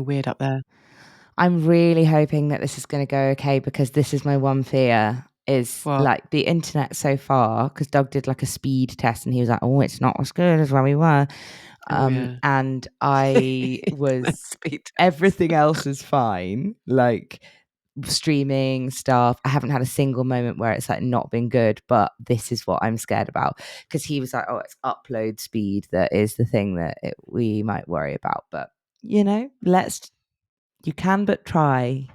weird up there. I'm really hoping that this is going to go okay, because this is my one fear is What? like the internet so far, because Doug did like a speed test and he was like, oh, it's not as good as where we were. Oh, yeah. And I was, Speed test. everything else is fine. Like streaming stuff, I haven't had a single moment where it's like not been good, but this is what I'm scared about, because he was like, oh, it's upload speed that is the thing that we might worry about. But you can but try.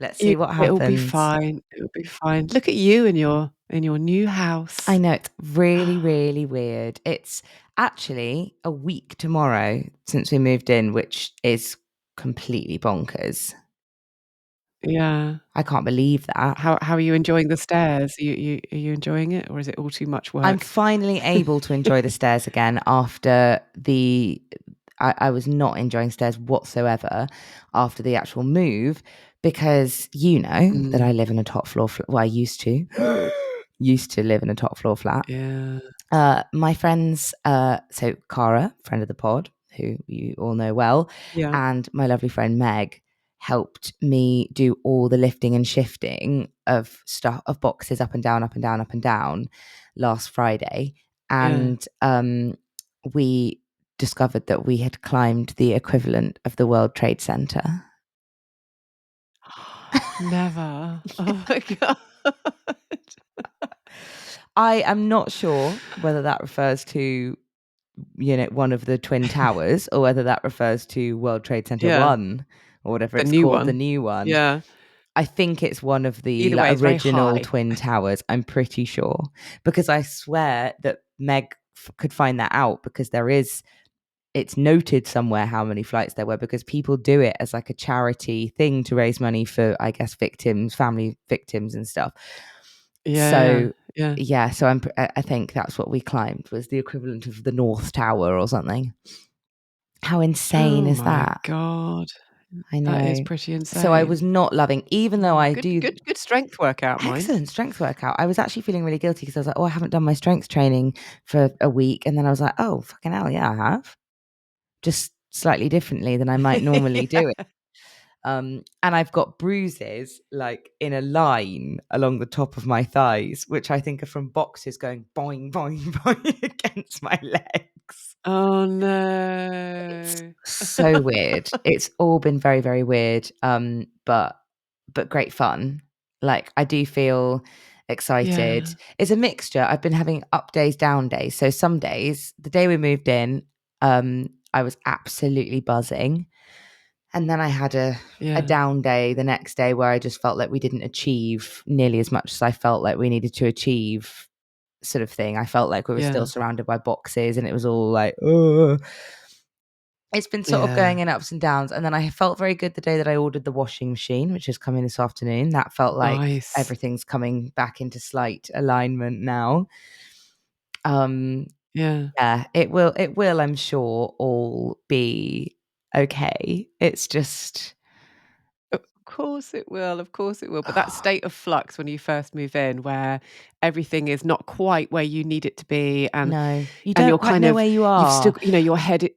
Let's see what happens. It'll be fine. It'll be fine. Look at you in your new house. I know, it's really, really weird. It's actually a week tomorrow since we moved in, which is completely bonkers. Yeah. I can't believe that. How are you enjoying the stairs? Are you enjoying it, or is it all too much work? I'm finally able to enjoy the stairs again after I was not enjoying stairs whatsoever after the actual move, because that I live in a top floor flat. Well, I used to live in a top floor flat. Yeah. My friends, so Cara, friend of the pod, who you all know well, Yeah. and my lovely friend Meg helped me do all the lifting and shifting of stuff, of boxes up and down, up and down, up and down last Friday. Yeah. And we discovered that we had climbed the equivalent of the World Trade Center. Never. Oh my God. I am not sure whether that refers to, one of the Twin Towers, or whether that refers to World Trade Center Yeah. 1, or whatever The it's new called, one. the new one. Yeah. I think it's one of the Either way, it's very original high. Twin Towers. I'm pretty sure, because I swear that Meg could find that out, because it's noted somewhere how many flights there were, because people do it as like a charity thing to raise money for, I guess, family victims and stuff. Yeah. So Yeah. so I think that's what we climbed, was the equivalent of the North Tower or something. How insane is my that? God. I know. That is pretty insane. So I was not loving, even though I good, do good strength workout, mind. excellent strength workout. I was actually feeling really guilty, because I was like, oh, I haven't done my strength training for a week. And then I was like, oh, fucking hell, yeah, I have. Just slightly differently than I might normally do it. And I've got bruises like in a line along the top of my thighs, which I think are from boxes going boing, boing, boing against my legs. Oh no. It's so weird. It's all been very, very weird. But great fun. Like, I do feel excited. Yeah. It's a mixture. I've been having up days, down days. So some days, the day we moved in, I was absolutely buzzing. And then I had a down day the next day, where I just felt like we didn't achieve nearly as much as I felt like we needed to achieve, sort of thing. I felt like we were still surrounded by boxes, and it was all like, oh. It's been sort of going in ups and downs. And then I felt very good the day that I ordered the washing machine, which is coming this afternoon. That felt like Nice. everything's coming back into slight alignment now. Yeah. It will, I'm sure, all be okay. It's just, Of course it will. Of course it will. But that state of flux when you first move in, where everything is not quite where you need it to be, and no, you and don't you're quite kind know of, where you you've still, are. your head.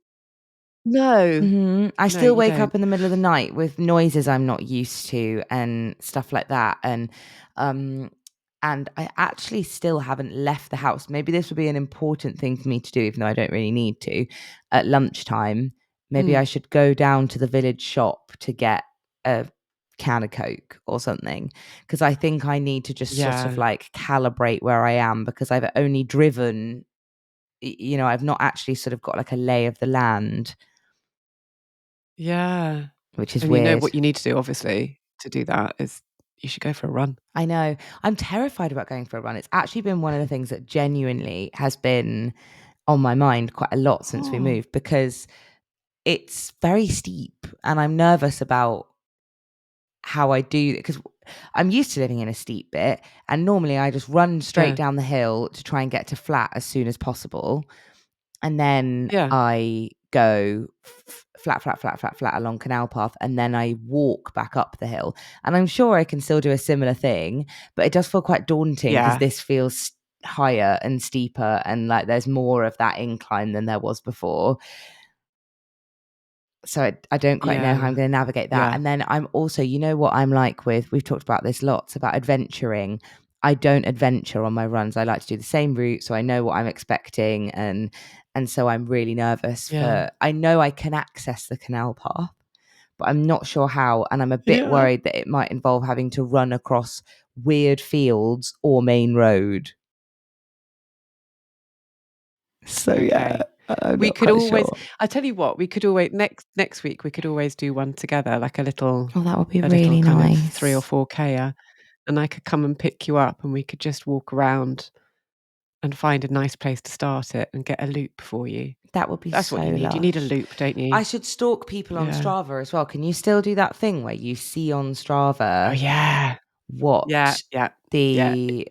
No, I no, still you wake up don't. in the middle of the night with noises I'm not used to and stuff like that. And I actually still haven't left the house. Maybe this would be an important thing for me to do, even though I don't really need to. At lunchtime, maybe I should go down to the village shop to get a can of Coke or something, because I think I need to just sort of like calibrate where I am, because I've only driven, I've not actually sort of got like a lay of the land. Yeah. Which is And weird. you know what you need to do, obviously, to do that is you should go for a run. I know. I'm terrified about going for a run. It's actually been one of the things that genuinely has been on my mind quite a lot since we moved, because it's very steep and I'm nervous about how I do it, because I'm used to living in a steep bit, and normally I just run straight down the hill to try and get to flat as soon as possible. And then I go flat along Canal Path, and then I walk back up the hill. And I'm sure I can still do a similar thing, but it does feel quite daunting, because this feels higher and steeper, and like there's more of that incline than there was before. So I don't quite know how I'm Yeah. going to navigate that. Yeah. And then I'm also, you know what I'm like with, we've talked about this lots about adventuring. I don't adventure on my runs. I like to do the same route, so I know what I'm expecting, and so I'm really nervous Yeah. for. I know I can access the canal path, but I'm not sure how, and I'm a bit Yeah. worried that it might involve having to run across weird fields or main road. So yeah, Okay. I'm We not could quite always sure. I tell you what, we could always next week, we could always do one together, like Oh, that would be a little really kind of 3 or nice. 4K, and I could come and pick you up, and we could just walk around and find a nice place to start it and get a loop for you. That would be That's what so you need. You need a lush. loop, don't I you? should stalk people on Yeah. Strava as well. Can you still do that thing where you see on Oh, Strava yeah. Yeah, what yeah, yeah. the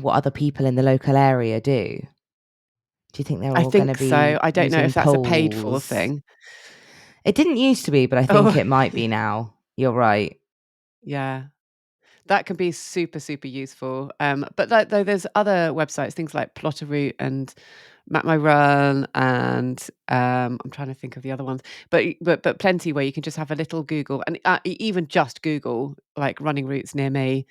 what other people in the local area do? Do you think they're I all going to think so. be I don't know using if that's a paid for poles? thing. It didn't used to be, but I think Oh, it might be now. You're right. yeah. That can be super, super useful. But though there's other websites, things like Plot a Route and Map My Run, and I'm trying to think of the other ones. But plenty where you can just have a little Google, and even just Google like running routes near me,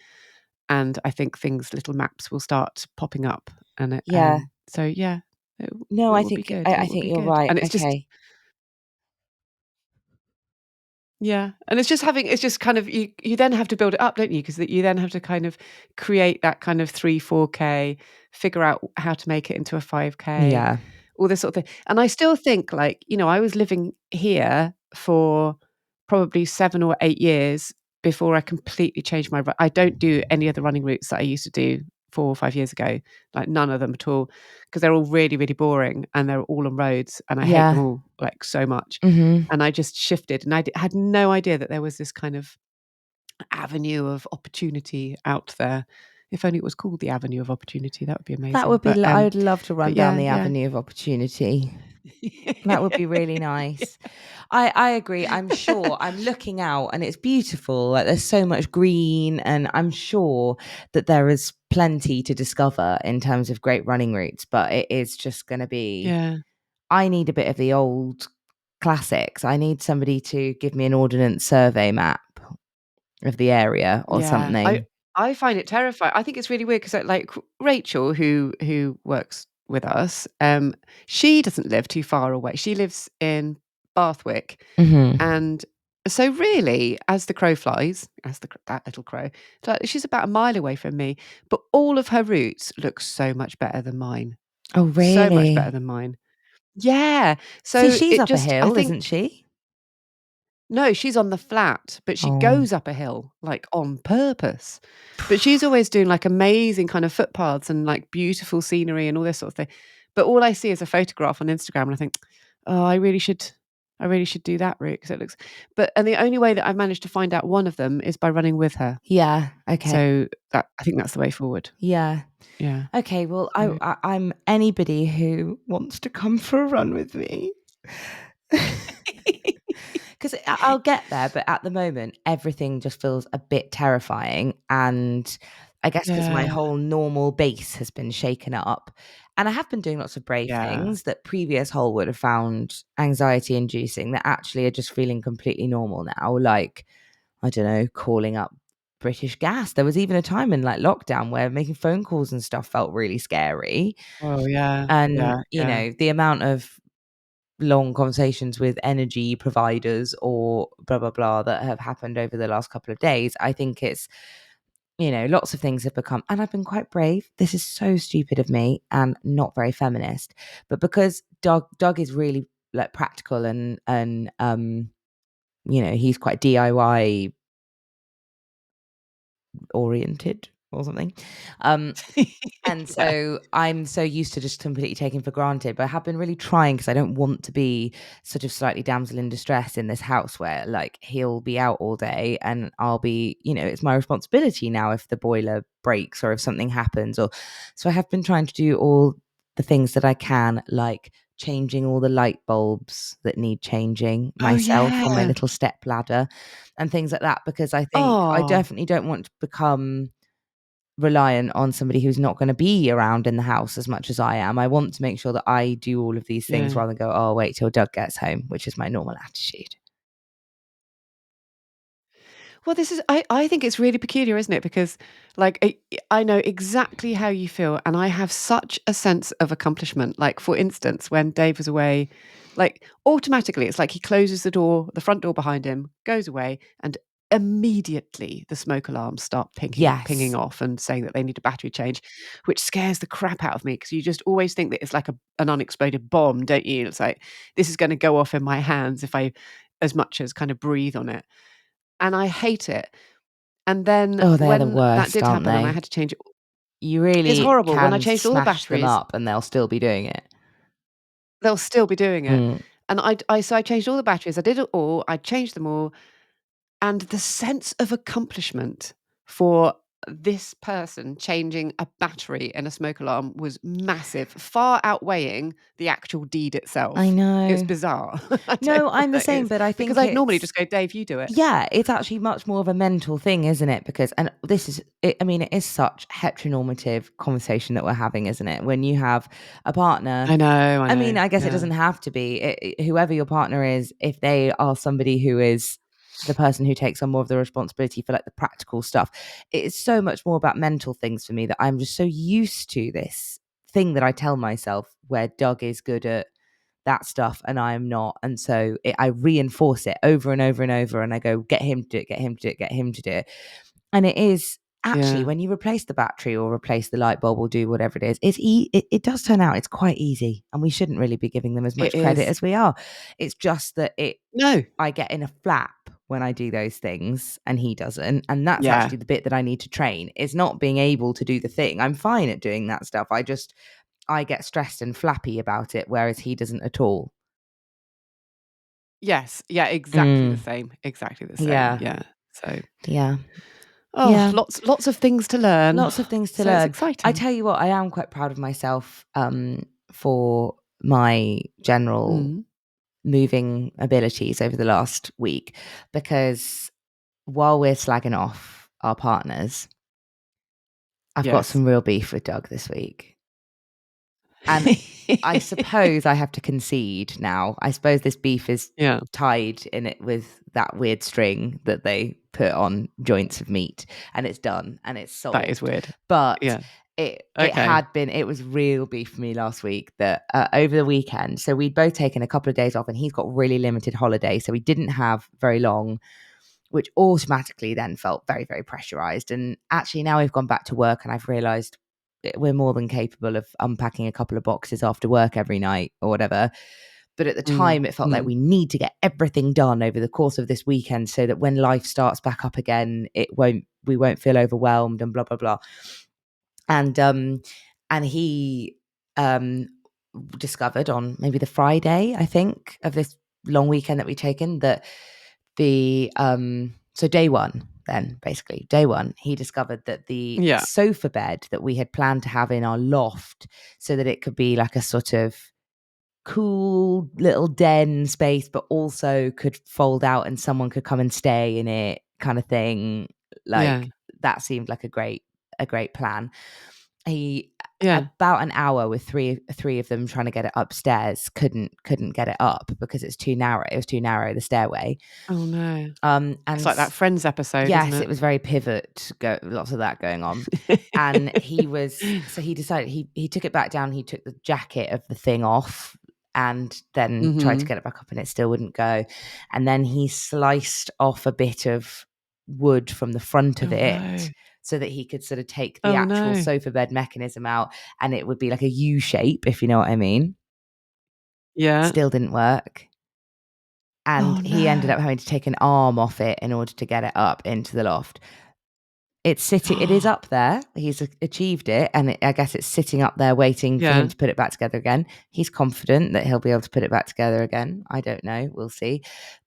and I think little maps will start popping up, and Yeah. so yeah, it, No, it I will be think good. It I will think be you're good, right. and it's just Okay. yeah, and it's just kind of you then have to build it up, don't you? Because you then have to kind of create that kind of 3, 4K, figure out how to make it into a 5K, Yeah. all this sort of thing. And I still think like, I was living here for probably 7 or 8 years before I completely changed I don't do any of the running routes that I used to do 4 or 5 years ago, like none of them at all, because they're all really, really boring and they're all on roads and I hate them Yeah. all like so much. Mhm. And I just shifted, and had no idea that there was this kind of avenue of opportunity out there. If only it was called the Avenue of Opportunity, that would be That amazing. would be I would love to run But down yeah, the yeah. avenue of opportunity. That would be really nice. I agree. I'm sure. I'm looking out and it's beautiful. Like there's so much green, and I'm sure that there is plenty to discover in terms of great running routes, but it is just going to be Yeah, I need a bit of the old classics. I need somebody to give me an ordnance survey map of the area or yeah. I something. I find it terrifying. I think it's really weird because like Rachel, who works with us, she doesn't live too far away. She lives in Bathwick, Mhm. and so really, as the crow flies, that little crow, it's like she's about a mile away from me, but all of her routes look so much better than mine. Oh, So much better really? than mine. Yeah. See, So she's it up a just I hill, think isn't she? no, she's on the flat, but she Oh. goes up a hill, like, on purpose. But she's always doing, like, amazing kind of footpaths and, like, beautiful scenery and all this sort of thing. But all I see is a photograph on Instagram, and I think, "Oh, I really should do that route because it looks." And the only way that I've managed to find out one of them is by running with her. Yeah, okay. So I think that's the way forward. Yeah. Yeah. Okay, well, So I'm anybody who wants to come for a run with me. Because I'll get there, but at the moment, everything just feels a bit terrifying. And I guess because my Yeah, whole normal base has been shaken up. And I have been doing lots of brave yeah. things that previous Hole would have found anxiety inducing that actually are just feeling completely normal now. Like, I don't know, calling up British Gas. There was even a time in like lockdown where making phone calls and stuff felt really scary. Oh, yeah, And, yeah, yeah. the amount of long conversations with energy providers or blah blah blah that have happened over the last couple of days, I think it's lots of things have become, and I've been quite brave. This is so stupid of me and not very feminist, but because Doug is really like practical and he's quite DIY oriented or something. um And Yeah. so I'm so used to just completely taking for granted, but I have been really trying because I don't want to be sort of slightly damsel in distress in this house where like he'll be out all day and I'll be, it's my responsibility now if the boiler breaks or if something happens. Or so I have been trying to do all the things that I can, like changing all the light bulbs that need changing Oh, myself on my yeah. little step ladder and things like that, because I think I Oh, definitely don't want to become reliant on somebody who's not going to be around in the house as much as I am. I want to make sure that I do all of these things Yeah. rather than go, oh, wait till Doug gets home, which is my normal attitude. Well, this is I think it's really peculiar, isn't it? Because, like, I know exactly how you feel, and I have such a sense of accomplishment. Like, for instance, when Dave was away, like, automatically, it's like he closes the door, the front door behind him, goes away, and immediately the smoke alarms start pinging Yes. off and saying that they need a battery change, which scares the crap out of me because you just always think that it's like an unexploded bomb, don't you? It's like, this is going to go off in my hands if I as much as kind of breathe on it. And I hate it. And then Oh, they're the when that worst, did aren't happen and I they? had to change it, You it's really horrible. When I can changed all the smash them batteries, up and they'll still be doing it. they'll still be doing it. Mm. And so I changed all the batteries. I did it all. I changed them all. And the sense of accomplishment for this person changing a battery in a smoke alarm was massive, far outweighing the actual deed I itself. It's know. bizarre. I don't No, know I'm what the that same, is. but I Because think I'd normally it's just go, Dave, you do it. yeah, it's actually much more of a mental thing, isn't it? Because, and this is, I mean, it is such heteronormative conversation that we're having, isn't it? When you have a partner, I know, I I mean, know. I guess it Yeah. doesn't have to be whoever your partner is, if they are somebody who is the person who takes on more of the responsibility for like the practical stuff, it is so much more about mental things for me that I'm just so used to this thing that I tell myself where Doug is good at that stuff and I am not. And so I reinforce it over and over and over. And I go, get him to do it, get him to do it, get him to do it. And it is actually Yeah. when you replace the battery or replace the light bulb or do whatever it is, it does turn out it's quite easy. And we shouldn't really be giving them as It much credit is. as we are. It's just that No. I get in a flap when I do those things and he doesn't. And that's Yeah. actually the bit that I need to train. It's not being able to do the thing. I'm fine at doing that stuff. I get stressed and flappy about it, whereas he doesn't at all. Yes. Yeah, exactly the Mm. same. Exactly the same. Yeah. Yeah. So, Yeah. oh, Yeah. lots of things to learn. Lots of things to So it's learn. I exciting. tell you what, I am quite proud of myself for my general Mm. moving abilities over the last week, because while we're slagging off our partners, I've got Yes. some real beef with Doug this week. And I suppose I have to concede now. I suppose this beef is Yeah, tied in it with that weird string that they put on joints of meat, and it's done and it's that is solved. weird. But Yeah. it Okay. it was real beef for me last week that over the weekend. So we'd both taken a couple of days off, and he's got really limited holiday, so we didn't have very long, which automatically then felt very, very pressurized. And actually, now we've gone back to work, and I've realized we're more than capable of unpacking a couple of boxes after work every night or whatever. But at the Mm, time, it felt like mm. we need to get everything done over the course of this weekend so that when life starts back up again, we won't feel overwhelmed and blah blah blah. And he discovered on maybe the Friday, I think, of this long weekend that we'd taken that the so day one, then basically day one, he discovered that the Yeah, sofa bed that we had planned to have in our loft so that it could be like a sort of cool little den space, but also could fold out and someone could come and stay in it, kind of thing. yeah, Like that seemed like a great plan. He yeah. about an hour with three of them trying to get it upstairs, couldn't get it up because it's too narrow. It was too narrow, the stairway. Oh, no. It's And like that Friends episode, isn't yes, it? it was very pivot, lots of that going on. And he decided he took it back down. He took the jacket of the thing off and then tried to Mhm. get it back up, and it still wouldn't go. And then he sliced off a bit of wood from the front of Oh, no. it so that he could sort of take the Oh, actual no. sofa bed mechanism out, and it would be like a U shape, if you know what I mean. Yeah. Still didn't work. And Oh, he ended no. up having to take an arm off it in order to get it up into the loft. It is up there. He's achieved it, and I guess it's sitting up there waiting for him Yeah. to put it back together again. He's confident that he'll be able to put it back together again. I don't know. We'll see.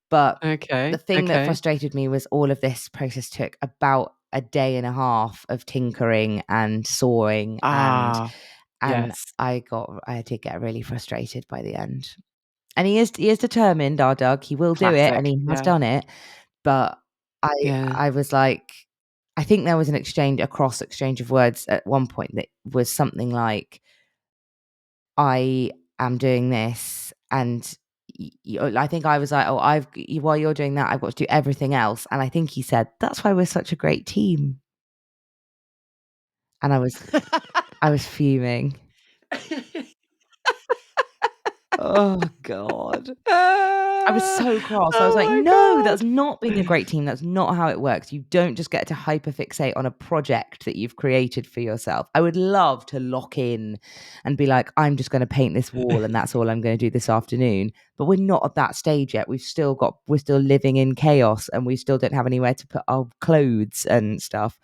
But the Okay, thing that okay. frustrated me was all of this process took about a day and a half of tinkering and sawing, Ah, and yes. I did get really frustrated by the end. And he is determined, our Doug. He will do it, and Classic. he has Yeah. done it. But I Yeah. I was like, I think there was a cross exchange of words at one point that was something like, I am doing this, and I think I was like, oh, while you're doing that, I've got to do everything else. And I think he said, that's why we're such a great team. And I was fuming. Oh God. I was so cross. I was Oh like, my no, that's God. not being a great team. That's not how it works. You don't just get to hyperfixate on a project that you've created for yourself. I would love to lock in and be like, I'm just going to paint this wall and that's all I'm going to do this afternoon. But we're not at that stage yet. We're still living in chaos, and we still don't have anywhere to put our clothes and stuff.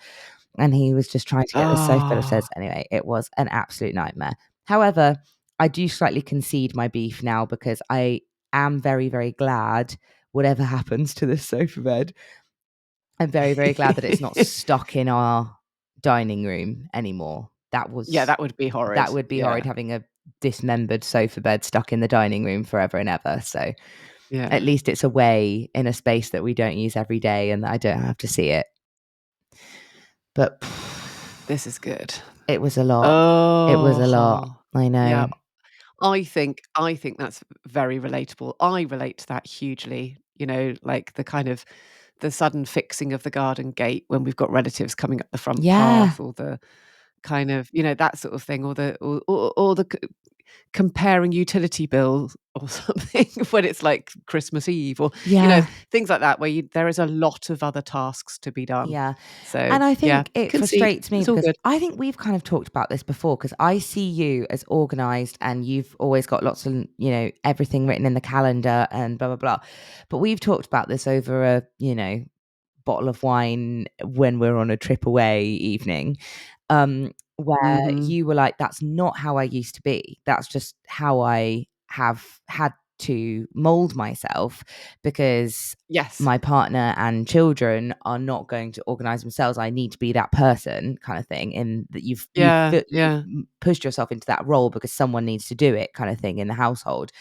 And he was just trying to get the sofa bed upstairs. Oh. Anyway, it was an absolute nightmare. However, I do slightly concede my beef now, because I am very, very glad, whatever happens to this sofa bed, I'm very, very glad that it's not stuck in our dining room anymore. Yeah, that would be horrid. That would be horrid, Yeah. having a dismembered sofa bed stuck in the dining room forever and ever. So at Yeah. least it's away in a space that we don't use every day, and I don't have to see it. But This is good. it was a lot. It was a lot. Oh. I Yeah. know. I think that's very relatable. I relate to that hugely, like the kind of the sudden fixing of the garden gate when we've got relatives coming up the front Yeah. path, or the kind of, that sort of thing, or the comparing utility bills or something when it's like Christmas Eve, or Yeah. things like that, where there is a lot of other tasks to be done. Yeah. So And I yeah, think it concede. frustrates me, It's all because good. I think we've kind of talked about this before, because I see you as organized and you've always got lots of, everything written in the calendar and blah, blah, blah. But we've talked about this over a, bottle of wine when we're on a trip away evening, where Hmm. you were like, that's not how I used to be. That's just how I have had to mold myself, because Yes. my partner and children are not going to organize themselves. I need to be that person, kind of thing. And that Yeah. Yeah. pushed yourself into that role because someone needs to do it, kind of thing, in the household.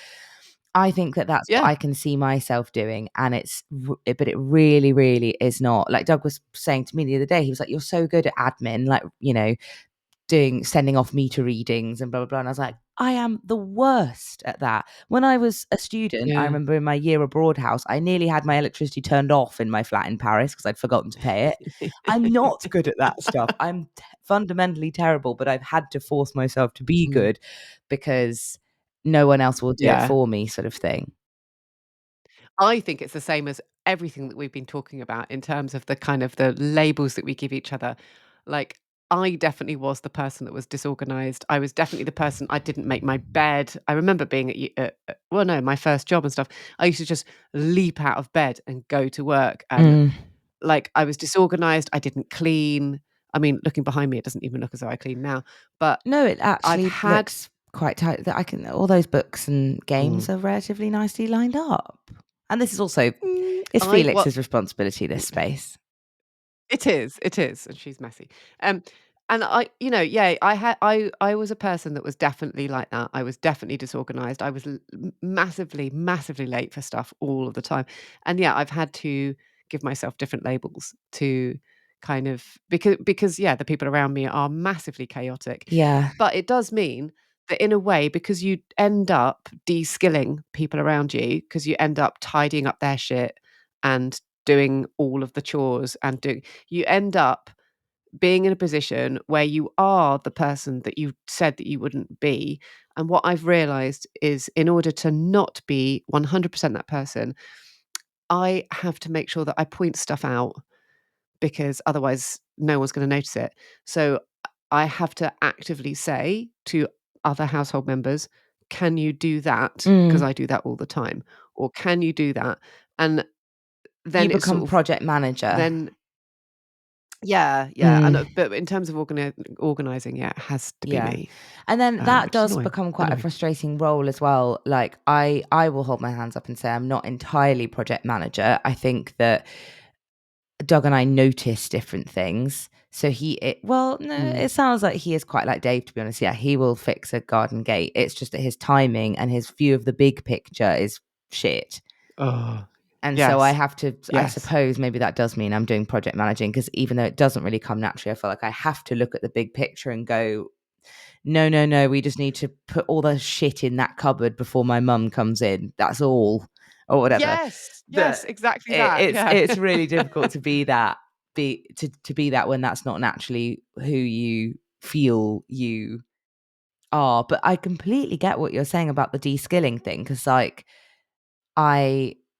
I think that that's what Yeah. I can see myself doing, and but it really, really is not. Like Doug was saying to me the other day, he was like, "You're so good at admin, like sending off meter readings and blah blah blah." And I was like, I am the worst at that. When I was a student, I Yeah. remember in my year abroad house, I nearly had my electricity turned off in my flat in Paris because I'd forgotten to pay it. I'm not good at that stuff. I'm fundamentally terrible, but I've had to force myself to be Mm. good because no one else will do it Yeah. for me, sort of thing. I think it's the same as everything that we've been talking about in terms of the kind of the labels that we give each other. Like, I definitely was the person that was disorganized. I was definitely the person, I didn't make my bed. I remember being well, no, my first job and stuff. I used to just leap out of bed and go to work, and Mm. like I was disorganized. I didn't clean. I mean, looking behind me, it doesn't even look as though I clean now. But No, it I've actually had. looks quite tight. That I can all those books and games Mm, are relatively nicely lined up. And this is also it's I what Felix's responsibility, this space. It is, and she's messy. Um, and yeah, I was a person that was definitely like that. I was definitely disorganized. I was massively, massively late for stuff all of the time. And yeah, I've had to give myself different labels to kind of, because yeah, the people around me are massively chaotic. Yeah. But it does mean that in a way, because you end up de-skilling people around you, because you end up tidying up their shit and doing all of the chores, and you end up being in a position where you are the person that you said that you wouldn't be. And what I've realized is, in order to not be 100% that person, I have to make sure that I point stuff out, because otherwise no one's going to notice it. So I have to actively say to other household members, can you do that? Because Mm. I do that all the time. Or can you do that? And You then it's become sort of, project manager. then yeah, yeah. And Mm. but in terms of organizing, yeah, it has to be Yeah. me, And then that which is does annoying. become quite a Annoying. frustrating role as well. Like I will hold my hands up and say I'm not entirely project manager. I think that Doug and I notice different things. So well, no, Mm. it sounds like he is quite like Dave, to be honest. Yeah, he will fix a garden gate. It's just that his timing and his view of the big picture is shit. Oh, And so I Yes. have to, I Yes. suppose maybe that does mean I'm doing project managing, because even though it doesn't really come naturally, I feel like I have to look at the big picture and go, no, no, no, we just need to put all the shit in that cupboard before my mum comes in. That's all, or whatever. Yes. Yes, That exactly that. Yeah. it's really difficult to be that, to be that when that's not naturally who you feel you are. But I completely get what you're saying about the de-skilling thing, because like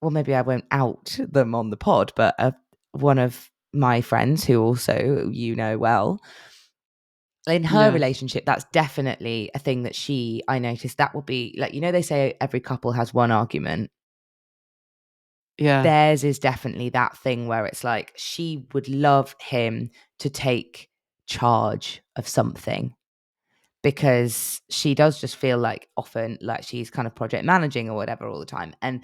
well, maybe I won't out them on the pod, but one of my friends who also well, in her Yeah. relationship, that's definitely a thing that I noticed that will be like, they say every couple has one argument. Yeah. Theirs is definitely that thing where it's like she would love him to take charge of something, because she does just feel like often like she's kind of project managing or whatever all the time. And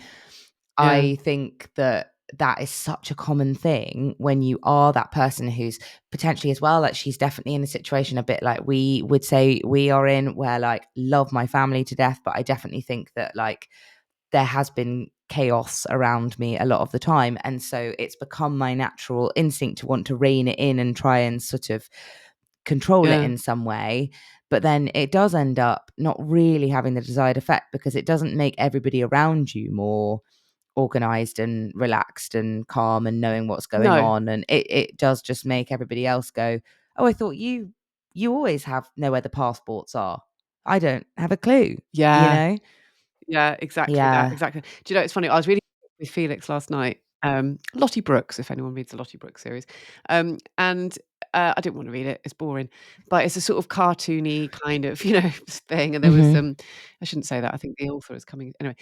Yeah. I think that is such a common thing when you are that person who's potentially as well, like she's definitely in a situation a bit like we would say we are in, where like love my family to death, but I definitely think that like there has been chaos around me a lot of the time. And so it's become my natural instinct to want to rein it in and try and sort of control it Yeah. in some way. But then it does end up not really having the desired effect, because it doesn't make everybody around you more organized and relaxed and calm and knowing what's going No. on. And it does just make everybody else go, oh, I thought you always know where the passports are. I don't have a clue, you Yeah. know? Yeah, exactly that, Yeah. exactly. Do you know, it's funny, I was reading with Felix last night, Lottie Brooks, if anyone reads the Lottie Brooks series, and, I didn't wanna read it, it's boring, but it's a sort of cartoony kind of, thing, and there was Hmm. some I shouldn't say that, I think the author is coming anyway,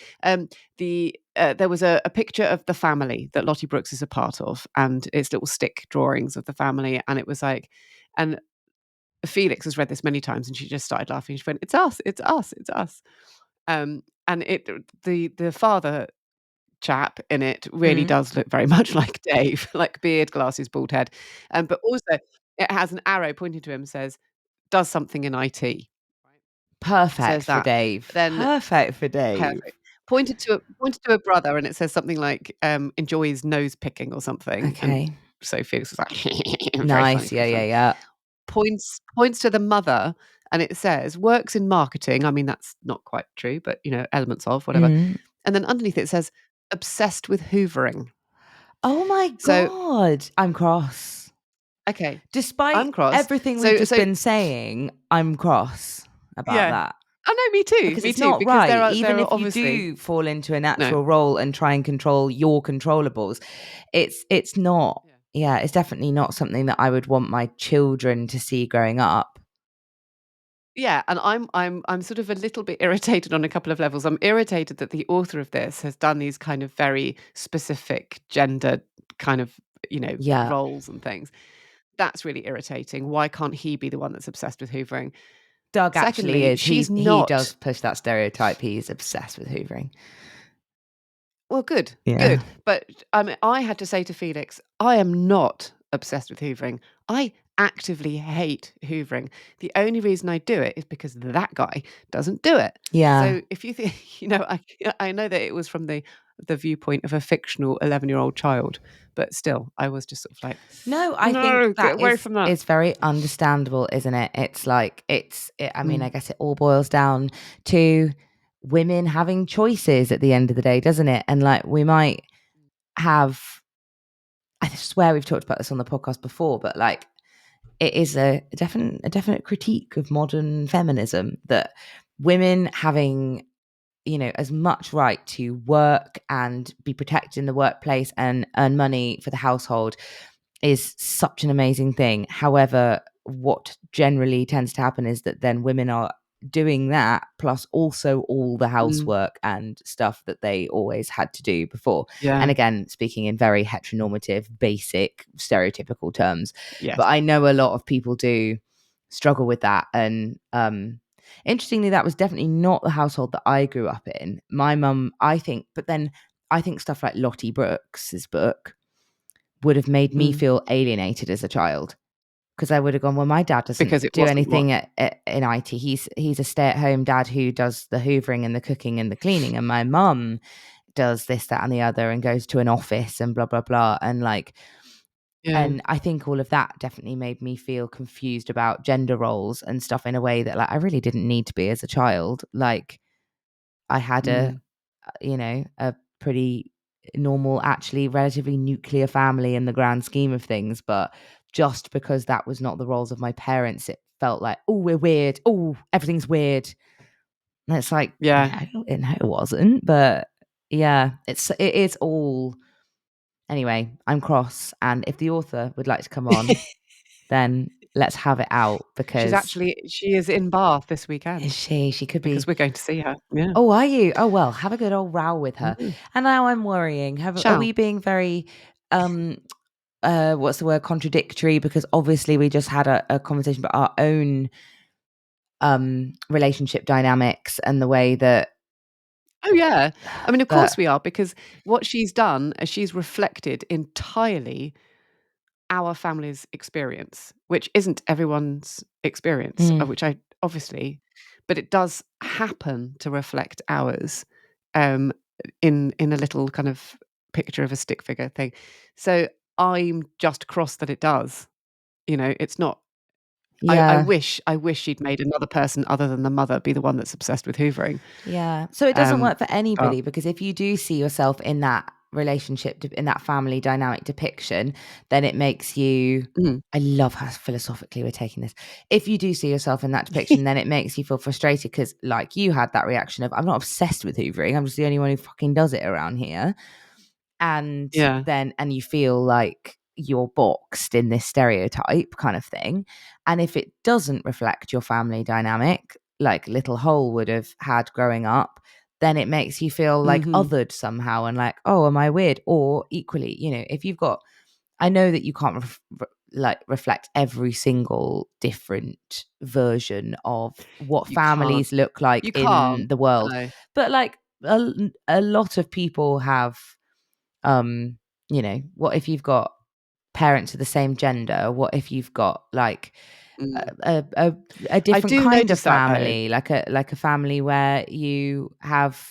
there was a picture of the family that Lottie Brooks is a part of, and it's little stick drawings of the family, and it was like and Felix has read this many times, and she just started laughing, she went, "It's us, it's us, it's us." And the father chap in it really Mm. does look very much like Dave, like beard, glasses, bald head. But also it has an arrow pointing to him, says, "Does something in IT." Right? It Perfect says for that. Dave. Then Perfect for Dave. perfect. Pointed to a brother, and it says something like, enjoys nose picking or something. And Okay. so Felix was like, very funny, Nice. very Yeah, yeah, funny. yeah. Points to the mother, and it says, works in marketing. I mean, that's not quite true, but elements of whatever. Mm. And then underneath it says, obsessed with hoovering. Oh my So, God. I'm cross. okay, Despite I'm cross. everything we've So just so been saying, I'm cross about yeah. that. Oh, no, Because me it's too, not because right. there Even are if you obviously do fall into a no. natural role and try and control your controllables, it's not, Yeah. yeah, it's definitely not something that I would want my children to see growing up. Yeah, and I'm sort of a little bit irritated on a couple of levels. I'm irritated that the author of this has done these kind of very specific gender kind of, Yeah. roles and things. That's really irritating. Why can't he be the one that's obsessed with hoovering? Doug actually Secondly, is. she's He not. does push that stereotype. He's obsessed with hoovering. Well, good, Yeah. good. But I mean, I had to say to Felix, I am not obsessed with hoovering. I actively hate hoovering. The only reason I do it is because that guy doesn't do it. Yeah. So if you think, I know that it was from the viewpoint of a fictional 11-year-old child, but still, I was just sort of like, No, I think no, get that away from that. is very understandable, isn't it? It's like I mean, I Mm, guess it all boils down to women having choices at the end of the day, doesn't it? And like we might have, I swear we've talked about this on the podcast before, but like it is a definite critique of modern feminism, that women having, as much right to work and be protected in the workplace and earn money for the household is such an amazing thing. However, what generally tends to happen is that then women are doing that plus also all the mm, housework and stuff that they always had to do before. And yeah, again, speaking in very heteronormative, basic, stereotypical terms. yes, But I know a lot of people do struggle with that. And interestingly, that was definitely not the household that I grew up in. My mum, I think, but then I think stuff like Lottie Brooks's book would have made me mm, feel alienated as a child, because I would have gone, well, my dad doesn't because it do wasn't what. anything in IT. He's a stay-at-home dad who does the hoovering and the cooking and the cleaning, and my mum does this, that, and the other, and goes to an office and blah, blah, blah. And like, Yeah. and I think all of that definitely made me feel confused about gender roles and stuff in a way that like I really didn't need to be as a child. Like I had Mm. a pretty normal, actually relatively nuclear family in the grand scheme of things. But just because that was not the roles of my parents, it felt like, oh, we're weird. Oh, everything's weird. And it's like, Yeah. no, it wasn't. But yeah, it is all. Anyway, I'm cross. And if the author would like to come on, then let's have it out, because She is in Bath this is weekend she could because be. we're going to see her. Yeah. Oh, are you? Oh, well, have a good old row with her. Mm. And now I'm worrying. Are Shall. we being very um what's the word, contradictory, because obviously we just had a conversation about our own relationship dynamics and the way that, Oh, yeah. I mean, of but course we are, because what she's done is she's reflected entirely our family's experience, which isn't everyone's experience, mm, which I obviously, but it does happen to reflect ours, um, in a little kind of picture of a stick figure thing. So I'm just cross that it does. It's not. I yeah. wish she'd made another person other than the mother be the one that's obsessed with hoovering. Yeah. So it doesn't Um, work for but anybody, because if you do see yourself in that relationship, in that family dynamic depiction, then it makes you. mm. I love how philosophically we're taking this. If you do see yourself in that depiction, then it makes you feel frustrated because, like, you had that reaction of, I'm not obsessed with hoovering. I'm just the only one who fucking does it around here. And Yeah. and you feel like you're boxed in this stereotype kind of thing. And if it doesn't reflect your family dynamic, like little Hole would have had growing up, then it makes you feel like Mhm. othered somehow and like, oh, am I weird? Or equally, if you've got, I know that you can't reflect every single different version of what You can't. families look like You can't. in the world, No. but like a lot of people have, um what if you've got parents of the same gender? What if you've got like Mm. a I different do kind of notice that, though. family, like a family where you have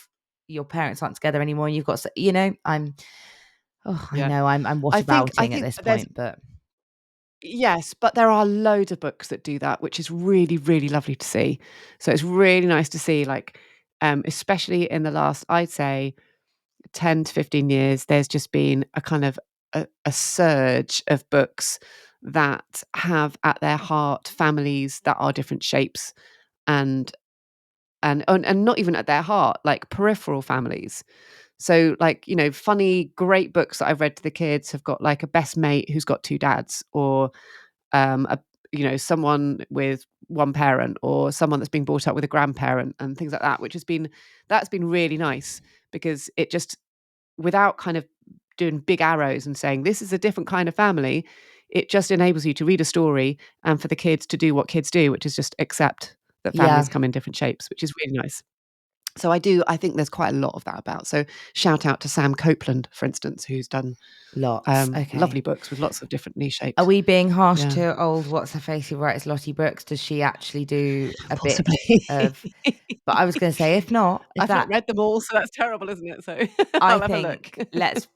your parents aren't together anymore and you've got, I Yeah. know I'm I whatabouting at think this there's point, but yes, but there are loads of books that do that, which is really, really lovely to see. So it's really nice to see, like, especially in the last, I'd say, 10 to 15 years, there's just been a kind of a surge of books that have at their heart families that are different shapes and and not even at their heart, like peripheral families. So, like, funny, great books that I've read to the kids have got like a best mate who's got two dads, or a someone with one parent, or someone that's being brought up with a grandparent and things like that, which that's been really nice, because it just, without kind of doing big arrows and saying this is a different kind of family, it just enables you to read a story and for the kids to do what kids do, which is just accept that yeah, families come in different shapes, which is really nice. So I think there's quite a lot of that about. So shout out to Sam Copeland, for instance, who's done lots. Okay. lovely books with lots of different niche Are shapes. we being harsh Yeah. to old what's her face who writes Lottie Brooks? Does she actually do a bit Possibly. of? But I was going to say, if not, if I've not that, read them all, so that's terrible, isn't it? So I I'll have a look. think let's.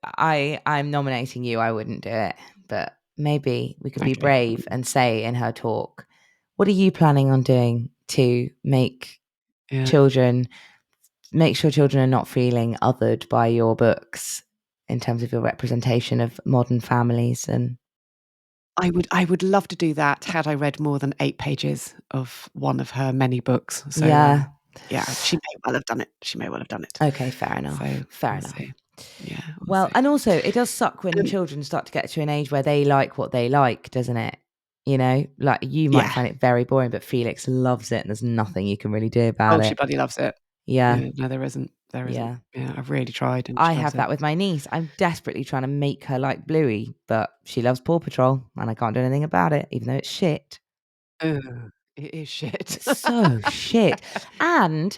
I'm nominating you. I wouldn't do it, but maybe we could be Okay. brave and say in her talk, what are you planning on doing to Yeah. children make sure children are not feeling othered by your books in terms of your representation of modern families? And I would love to do that had I read more than 8 pages of one of her many books. So, yeah, yeah, she may well have done it. She may well have done it. okay, fair So, enough. Fair we'll enough. see. Yeah, we'll Well, see. and also it does suck when Um, children start to get to an age where they like what they like, doesn't it? Like you might yeah. find it very boring, but Felix loves it and there's nothing you can really do about Oh, she it. bloody loves it. Yeah. Yeah, no, there isn't. There isn't. Yeah. Yeah, I've really tried and I she loves have it. that with my niece. I'm desperately trying to make her like Bluey, but she loves Paw Patrol and I can't do anything about it, even though it's shit. Ugh, it is shit. It's so shit. And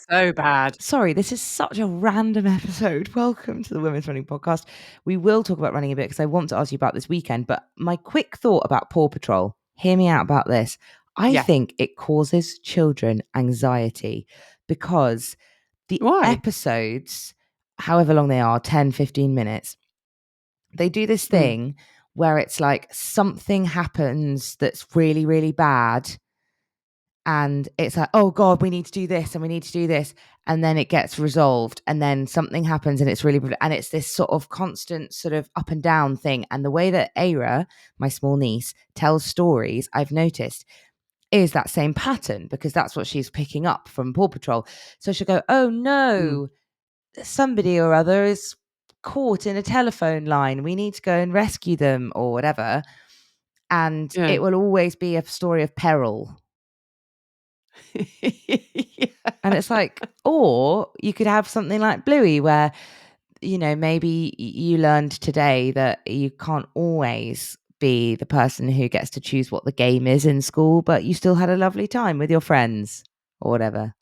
So bad. sorry, this is such a random episode. Welcome to the Women's Running Podcast. We will talk about running a bit because I want to ask you about this weekend. But my quick thought about Paw Patrol, hear me out about this. I Yeah. think it causes children anxiety because the Why? episodes however long they are, 10, 15 minutes, they do this Mm. thing where it's like something happens that's really, really bad. And it's like, oh God, we need to do this and we need to do this. And then it gets resolved. And then something happens and it's really, and it's this sort of constant sort of up and down thing. And the way that Aira, my small niece, tells stories, I've noticed, is that same pattern, because that's what she's picking up from Paw Patrol. So she'll go, oh Mm. no, somebody or other is caught in a telephone line. We need to go and rescue them or whatever. And Yeah. it will always be a story of peril. Yeah. And it's like, or you could have something like Bluey, where, maybe you learned today that you can't always be the person who gets to choose what the game is in school, but you still had a lovely time with your friends or whatever.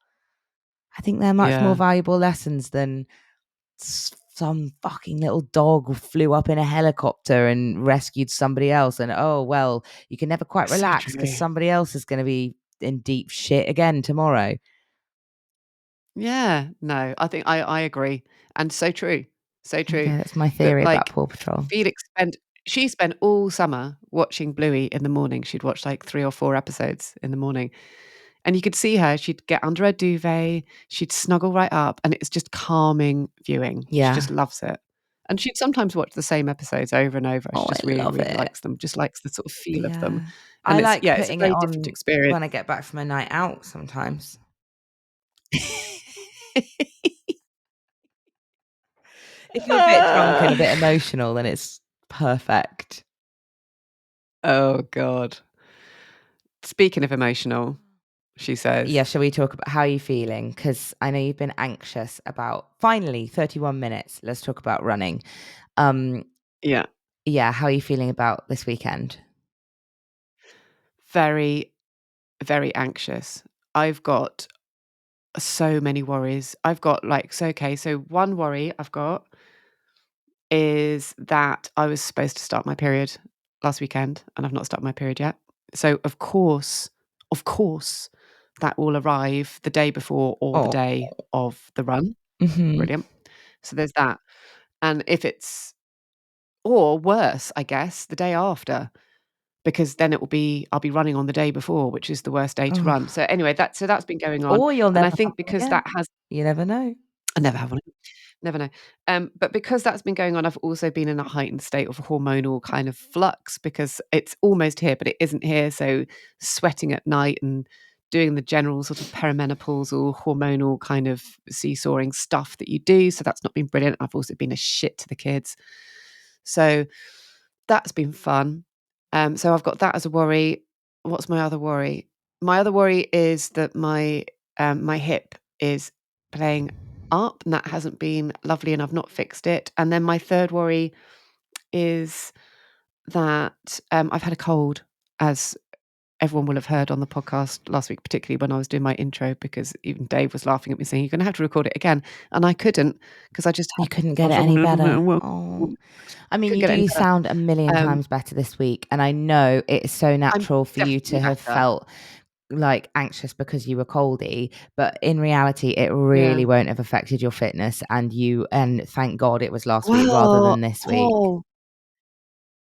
I think they're much more Yeah. valuable lessons than some fucking little dog flew up in a helicopter and rescued somebody else. And oh, well, you can never quite So relax because true. somebody else is going to be in deep shit again tomorrow. Yeah. No, I think I agree. And so true. So true. Okay, that's my That theory about like Paw Patrol. Felix she spent all summer watching Bluey in the morning. She'd watch like 3 or 4 episodes in the morning. And you could see her, she'd get under her duvet, she'd snuggle right up, and it's just calming viewing. She Yeah. just loves it. And she'd sometimes watch the same episodes over and over. She Oh, just I really, love really it. likes them, just likes the sort of feel of them. Yeah. I And it's like it's a putting it very different on experience. when I get back from a night out sometimes. If you're a bit drunk and a bit emotional, then it's perfect. Oh god. Speaking of emotional, she says. Yeah, shall we talk about how you're feeling? Because I know you've been anxious about, finally, 31 minutes. Let's talk about running. Um, Yeah. yeah, how are you feeling about this weekend? Very, very anxious. I've got so many worries. I've got so one worry I've got is that I was supposed to start my period last weekend and I've not started my period yet. So of course, that will arrive the day before or the Oh. day of the run. Mhm. Brilliant. So there's that. And if it's or worse, I guess, the day after, because then I'll be running on the day before, which is the worst day to run. Oh. So anyway, that's been going on. Or you'll And never I have think one because again. that has You never know. I never have one. Never know. But because that's been going on, I've also been in a heightened state of hormonal kind of flux because it's almost here, but it isn't here. So sweating at night and doing the general sort of perimenopausal hormonal kind of seesawing stuff that you do. So that's not been brilliant. I've also been a shit to the kids. So that's been fun. So I've got that as a worry. What's my other worry? My other worry is that my hip is playing up, and that hasn't been lovely, and I've not fixed it. And then my third worry is that I've had a cold, as everyone will have heard on the podcast last week, particularly when I was doing my intro, because even Dave was laughing at me saying, "You're going to have to record it again," and I couldn't because I just You had. couldn't I get it was like, any "Well, better. well, Oh. well, I mean, couldn't you get it any do better." sound a million Um, times better this week, and I know it's so I'm natural for you definitely to have better. felt like anxious because you were coldy, but in reality it Yeah. really won't have affected your fitness, and thank God it was last week rather Well, than this week.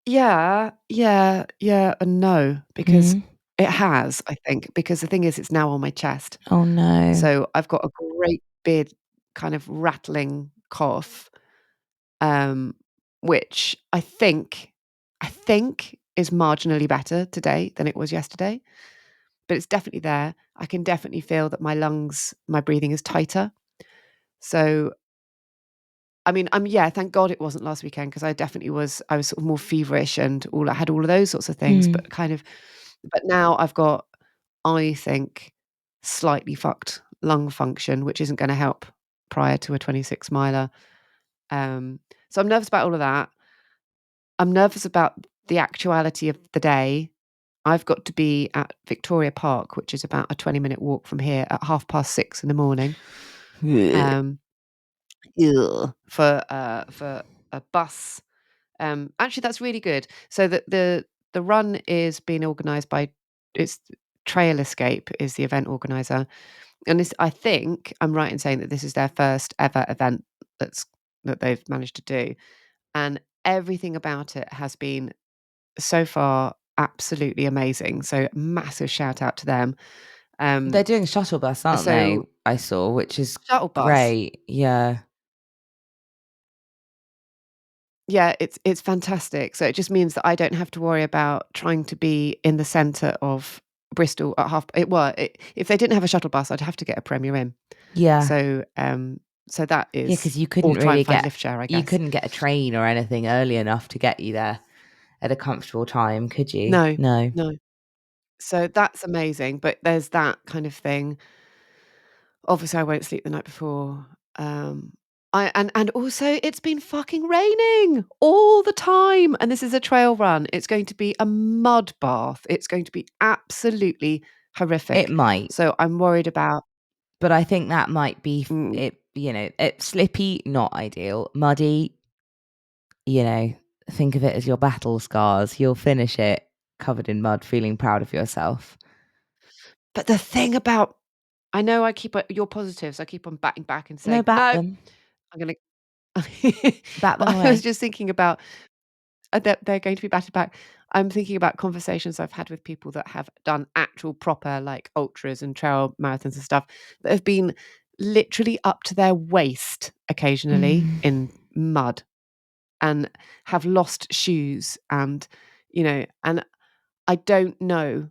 yeah, yeah, yeah, and no, because Mm. it has, I think, because the thing is it's now on my chest. Oh no. So I've got a great big kind of rattling cough, um, which I think is marginally better today than it was yesterday, but it's definitely there. I can definitely feel that my breathing is tighter. So I mean, yeah, thank God it wasn't last weekend because I was sort of more feverish and I had all of those sorts of things, Mm. but now I've got, I think, slightly fucked lung function, which isn't gonna help prior to a 26 miler. So I'm nervous about all of that. I'm nervous about the actuality of the day. I've got to be at Victoria Park, which is about a 20-minute walk from here at 6:30 in the morning. Um, for a bus. Actually, that's really good. So the run is being organised by it's Trail Escape is the event organizer, and this I think I'm right in saying that this is their first ever event that's that they've managed to do, and everything about it has been so far absolutely amazing. So massive shout out to them. They're doing shuttle bus, aren't they? So I saw, which is shuttle bus. great. Yeah. Yeah, it's fantastic. So it just means that I don't have to worry about trying to be in the centre of Bristol at if they didn't have a shuttle bus, I'd have to get a Premier Inn. Yeah. So that Yeah, is, because you or couldn't try and really find get lift share, I you guess. couldn't get a train or anything early enough to get you there at a comfortable time, could you? No, No. no. So that's amazing, but there's that kind of thing. Obviously, I won't sleep the night before. And also it's been fucking raining all the time, and this is a trail run. It's going to be a mud bath. It's going to be absolutely It horrific. might, So I'm worried about but I think that might be mm, it, slippy, not ideal. Muddy, think of it as your battle scars. You'll finish it covered in mud, feeling proud of yourself. but the thing about I know I keep your positives. I keep on batting back and No, saying, bat "No, them. I'm gonna." Bat them But I was away. just thinking about that they're going to be battered back. I'm thinking about conversations I've had with people that have done actual proper like ultras and trail marathons and stuff that have been literally up to their waist occasionally Mm. in mud and have lost shoes and I don't know.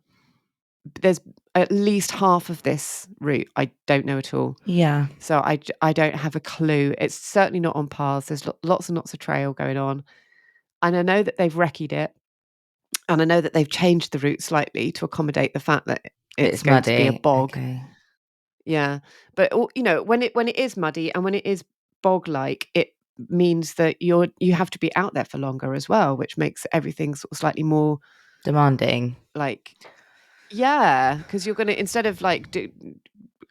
There's at least half of this route I don't know at all. Yeah. So I don't have a clue. It's certainly not on paths. There's lots and lots of trail going on. And I know that they've recce'd it. And I know that they've changed the route slightly to accommodate the fact that it's It's going to be a muddy. bog. Okay. Yeah. But when it is muddy and when it is bog-like, it means that you have to be out there for longer as well, which makes everything sort of slightly more Demanding. like, yeah, because you're gonna, instead of like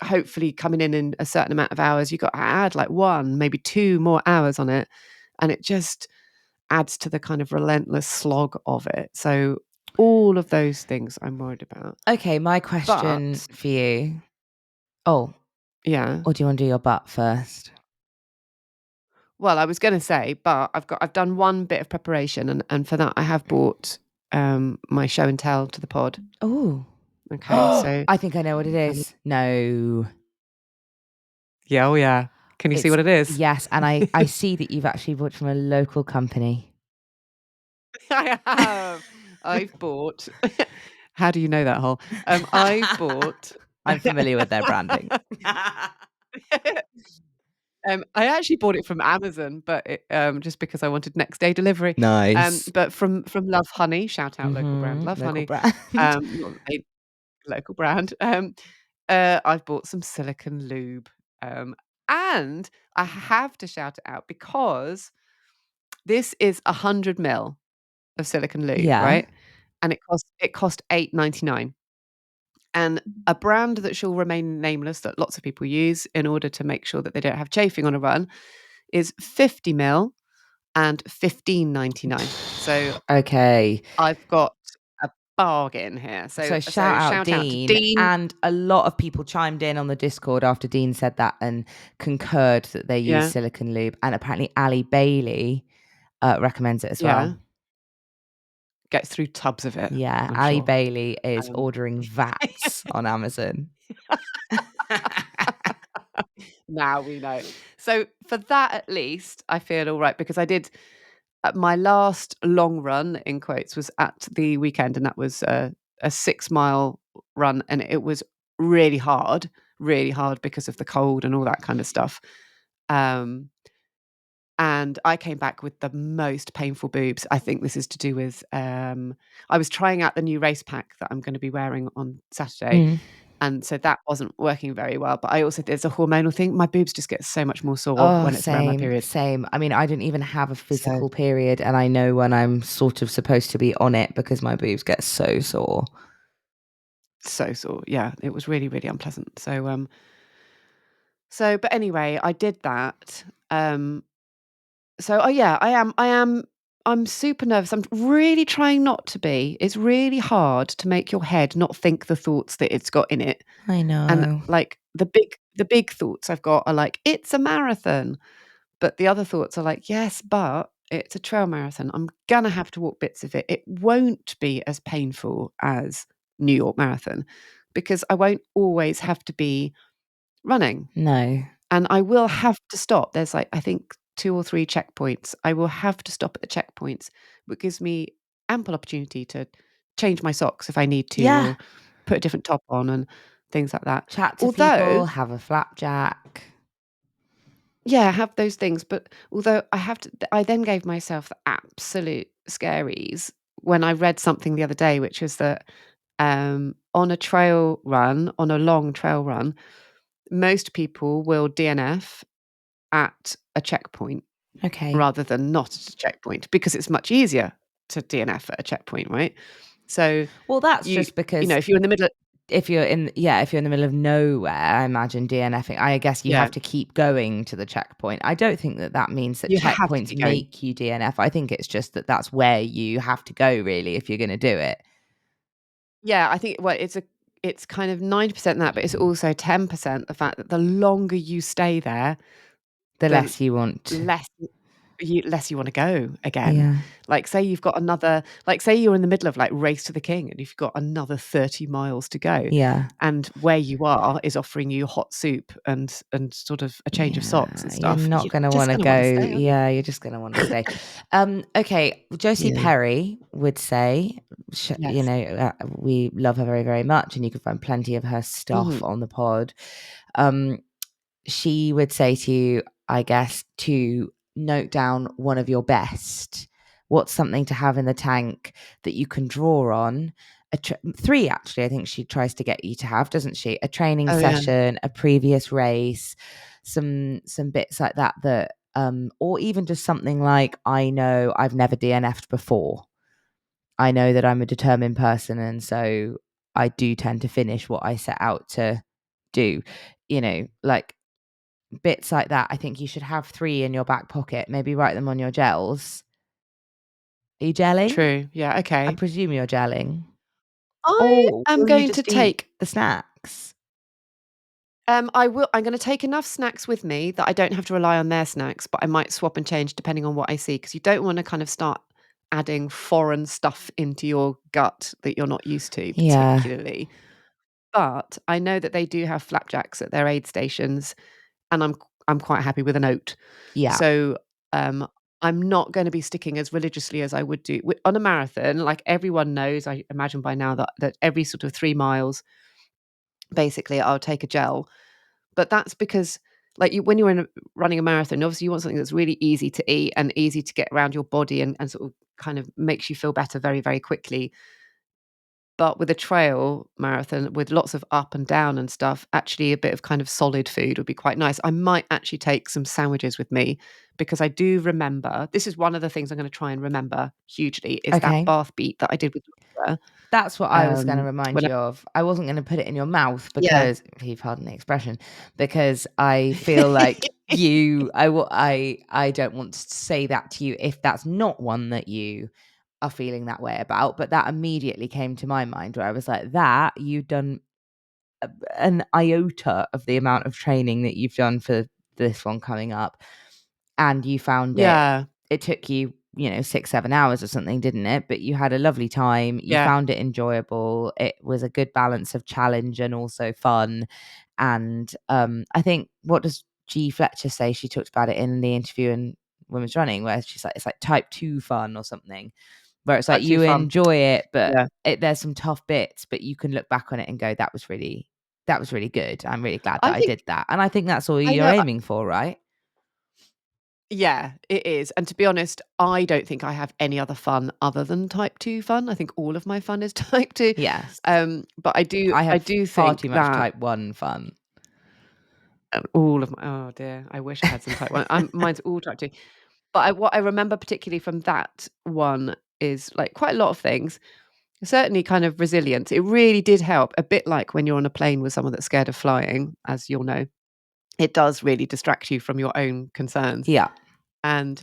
hopefully coming in a certain amount of hours, you got to add like 1, maybe 2 more hours on it, and it just adds to the kind of relentless slog of it. So all of those things I'm worried about. Okay, my question But for you. Oh, yeah, or do you want to do your butt first? well, I was going to say, but I've done one bit of preparation, and for that I have bought my show and tell to the pod. Oh. Okay, so I think I know what it um, is. No. yeah, oh yeah. Can you see It's what it is? yes, and I see that you've actually bought from a local company. I have. I've bought. How do you know that, Hole? I've bought. I'm familiar with their branding. I actually bought it from Amazon, but just because I wanted next day delivery. Nice. But from Love Honey, shout out local brand, Love Local Honey, brand. not a local brand. I've bought some silicone lube, and I have to shout it out because this is 100 ml of silicone lube, Yeah. right? And it cost £8.99. And a brand that shall remain nameless that lots of people use in order to make sure that they don't have chafing on a run is 50 ml and £15.99. So Okay. I've got a bargain here. So So shout out shout out to Dean. Dean. And a lot of people chimed in on the Discord after Dean said that and concurred that they use Yeah, silicone lube. And apparently Ali Bailey recommends it as yeah. well. Gets through tubs of it, Yeah, I'm Ali sure. Bailey is Um, ordering vats on Amazon. now we know. So for that at least, I feel all right because I did my last long run in quotes was at the weekend, and that was a 6-mile run, and it was really hard because of the cold and all that kind of stuff. Um, and I came back with the most painful boobs. I think this is to do with I was trying out the new race pack that I'm going to be wearing on Saturday. Mm. And so that wasn't working very well. But I also, there's a hormonal thing. My boobs just get so much more sore Oh, when it's around my same, period. same. I mean, I don't even have a So physical period, and I know when I'm sort of supposed to be on it because my boobs get so sore. so sore. Yeah, it was really, really unpleasant. But anyway, I did that. Oh yeah, I'm super nervous. I'm really trying not to be. It's really hard to make your head not think the thoughts that it's got in it. I And know. like the big thoughts I've got are like, it's a marathon. But the other thoughts are like, yes, but it's a trail marathon. I'm going to have to walk bits of it. It won't be as painful as New York Marathon because I won't always have to be running. No. And I will have to stop. There's like, I think 2 or 3 checkpoints. I will have to stop at the checkpoints, which gives me ample opportunity to change my socks if I need to, Yeah. or put a different top on and things like that. Chat to Although, people, have a flapjack. yeah, have those things. But although I then gave myself the absolute scaries when I read something the other day, which was that on a trail run, on a long trail run, most people will DNF at a checkpoint Okay. rather than not at a checkpoint because it's much easier to DNF at a checkpoint, right? So Well, that's you just because if you're in the middle of, if you're in the middle of nowhere, I imagine DNFing, I guess you yeah, have to keep going to the checkpoint. I don't think that that means that you have to checkpoints keep going. make you DNF. I think it's just that that's where you have to go really if you're going to do it. Yeah, I think it's kind of 90% that, but it's also 10% the fact that the longer you stay there, The the less you want. less you wanna go again. Yeah. Like, say you've got another like, say you're in the middle of, like, Race to the King and you've got another 30 miles to go, Yeah. and where you are is offering you hot soup and sort of a change of socks and Yeah, you're stuff, not you're gonna just wanna gonna wanna go. stay, aren't you? Yeah, you're just gonna wanna stay. Okay, Josie Yeah. Perry would say, Yes. we love her very, very much, and you can find plenty of her stuff Mhm. on the pod. Um, she would say to you, I guess, to note down one of your best. What's something to have in the tank that you can draw on? Three, actually, I think she tries to get you to have, doesn't she? A training Oh, yeah. session, a previous race, some bits like that. Or even just something like, I know I've never DNF'd before. I know that I'm a determined person, and so I do tend to finish what I set out to do. Like bits like that. I think you should have 3 in your back pocket. Maybe write them on your gels. Are you gelling? True. Yeah, I okay. presume you're gelling. I Or am will you going to just eat take the snacks? I'm gonna take enough snacks with me that I don't have to rely on their snacks, but I might swap and change depending on what I see, because you don't wanna kind of start adding foreign stuff into your gut that you're not used to Yeah. particularly. But I know that they do have flapjacks at their aid stations, and I'm quite happy with an oat. Yeah. So, um, I'm not gonna be sticking as religiously as I would do on a marathon. Like, everyone knows, I imagine by now, that every sort of 3 miles, basically, I'll take a gel. But that's because, like, when you're running a marathon, obviously you want something that's really easy to eat and easy to get around your body and sort of kind of makes you feel better very, very quickly. But with a trail marathon with lots of up and down and stuff, actually a bit of kind of solid food would be quite nice. I might actually take some sandwiches with me because I do remember this is one of the things I'm going to try and remember hugely is that Okay. bath beat that I did with Laura. That's what I was gonna remind When I, you of. I wasn't gonna put it in your mouth yeah. because, if you've pardon the expression, because I feel like I don't want to say that to you if that's not one that you are feeling that way about. But that immediately came to my mind where I was like, that you've done an iota of the amount of training that you've done for this one coming up, and you found Yeah. it took you 6-7 hours or something, didn't it? But you had a lovely time, you Yeah. found it enjoyable, it was a good balance of challenge and also fun. And I think, what does G Fletcher say? She talked about it in the interview in Women's Running, where she's like, it's like type 2 fun or something, where it's like Type 2 you fun. enjoy it, but Yeah. there's some tough bits, but you can look back on it and go, that was really good. I'm really glad that I I think did that. And I think that's all I you're know. aiming for, right? Yeah, it is, and to be honest, I don't think I have any other fun other than type 2 fun. I think all of my fun is type 2. Yes. But I I have do far think too much that type 1 fun. all of my oh dear, I wish I had some type 1. Mine's all type 2. But what I remember particularly from that one is, like, quite a lot of things. Certainly kind of resilience. It really did help, a bit like when you're on a plane with someone that's scared of flying, as you'll know. It does really distract you from your own concerns. Yeah. And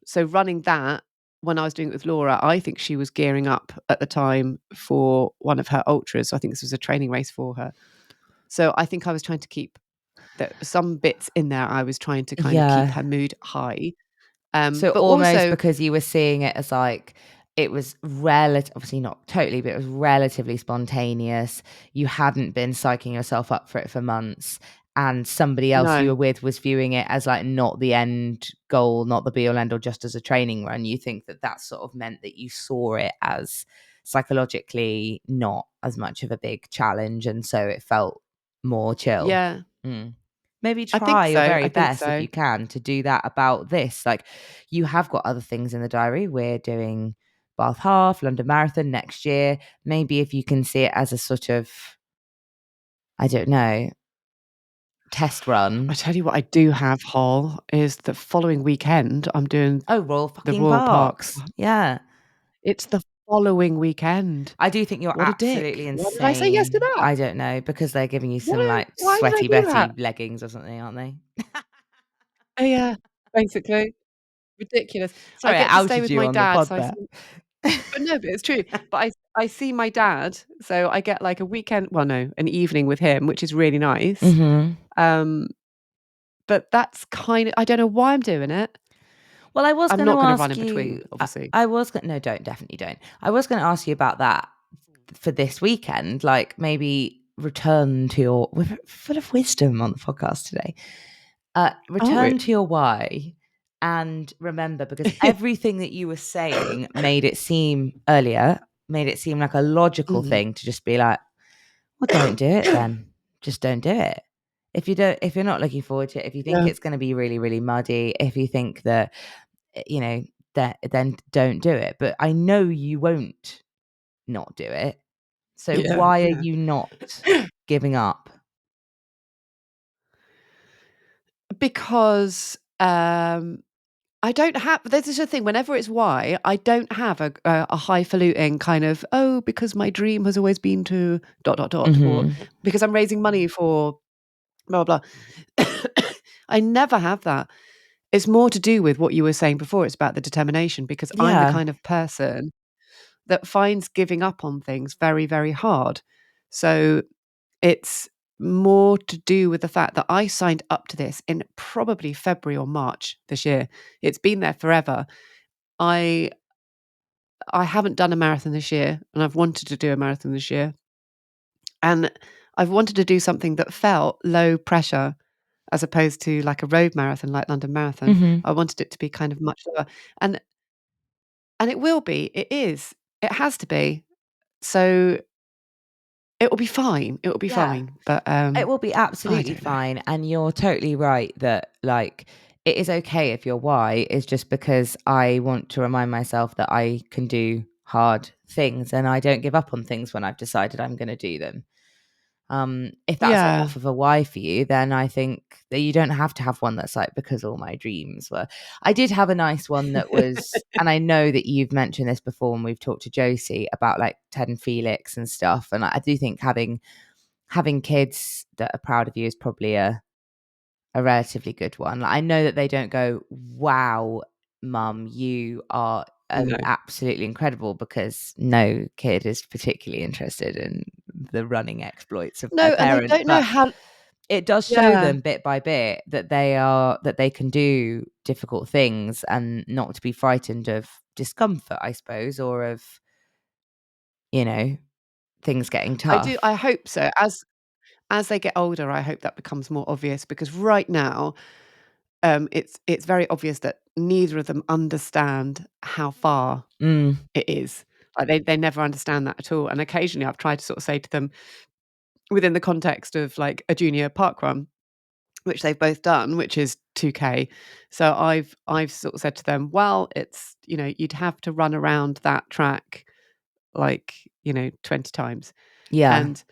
so running that, when I was doing it with Laura, I think she was gearing up at the time for one of her ultras. So I think this was a training race for her. So I think I was trying to keep that some bits in there I was trying to kind of keep her Yeah. mood high. So But almost also because you were seeing it as like it was obviously not totally, but it was relatively spontaneous. You hadn't been psyching yourself up for it for months, and somebody else you no. were with was viewing it as like not the end goal, not the be all end all, just as a training run. You think that sort of meant that you saw it as psychologically not as much of a big challenge, and so it felt more chill. Yeah, Mm. Maybe I think try your so, very I think best if so. you can to do that about this. Like, you have got other things in the diary. We're doing Bath Half, London Marathon next year. Maybe if you can see it as a sort of, I don't know, test I run. tell you what I do have, Hol, is the following weekend, I'm doing Oh, Royal the fucking Royal Parks. Parks. Yeah. It's the following weekend. I do think you're What a dick. absolutely Why did I say yes to insane. that? I don't know, because they're giving you some like Why did I sweaty do that? Betty leggings or something, aren't they? Oh, yeah, basically. Ridiculous. I Sorry, I get to stay outed with you my on the dad, pod so I there. see but no, but it's true. But I see my dad, so I get like a weekend well, no, an evening with him, which is really nice. Hmm. Um, but that's kind of I don't know why I'm doing it. Well, I was I'm going not to gonna run ask in you. between, obviously. I was going. No, don't, definitely don't. I was going to ask you about that for this weekend. Like, maybe return to your. We're full of wisdom on the podcast today. Aren't we? Return to your why and remember, because everything that you were saying made it seem earlier, made it seem like a logical Mhm. thing to just be like, well, don't do it then. Just don't do it. If you're not looking forward to it, if you think Yeah, it's going to be really, really muddy, if you think that, you know, that, then don't do it. But I know you won't not do it. So yeah, why are yeah. you not giving up? Because, I don't have this is the thing, whenever it's why, I don't have a highfalutin kind of, "Oh, because my dream has always been to dot, dot, dot," or Hmm. because I'm raising money for blah, blah, blah. I never have that. It's more to do with what you were saying before, it's about the determination because I'm the Yeah. kind of person that finds giving up on things very, very hard. So it's more to do with the fact that I signed up to this in probably February or March this year. It's been there forever. I I haven't done a marathon this year, and I've wanted to do a marathon this year. And I've wanted to do something that felt low pressure as opposed to like a road marathon like London Marathon. Hmm. I wanted it to be kind of much lower. And and it will be. It is. It has to be. So it will be fine. It will be Yeah. fine. But It will be I absolutely don't know. fine. And you're totally right that, like, it is okay if your why is just because I want to remind myself that I can do hard things and I don't give up on things when I've decided I'm going to do them. If that's Yeah. enough of a why for you, then I think that you don't have to have one that's like, because all my dreams were. I did have a nice one that was, and I know that you've mentioned this before when we've talked to Josie about like Ted and Felix and stuff. And I do think having kids that are proud of you is probably a relatively good one. Like, I know that they don't go, wow, mum, you are No. absolutely incredible, because no kid is particularly interested in the running exploits of their No, and they parent. don't know But how it does show yeah. them bit by bit that they can do difficult things and not to be frightened of discomfort, I suppose, or of, you know, things getting I tough. hope so. As they get older, I hope that becomes more obvious because right now, it's very obvious that neither of them understand how far Mm, it is. Like they never understand that at all. And occasionally I've tried to sort of say to them within the context of like a junior park run, which they've both done, which is 2K. So I've sort of said to them, well, it's, you'd have to run around that track like, 20 times. yeah. And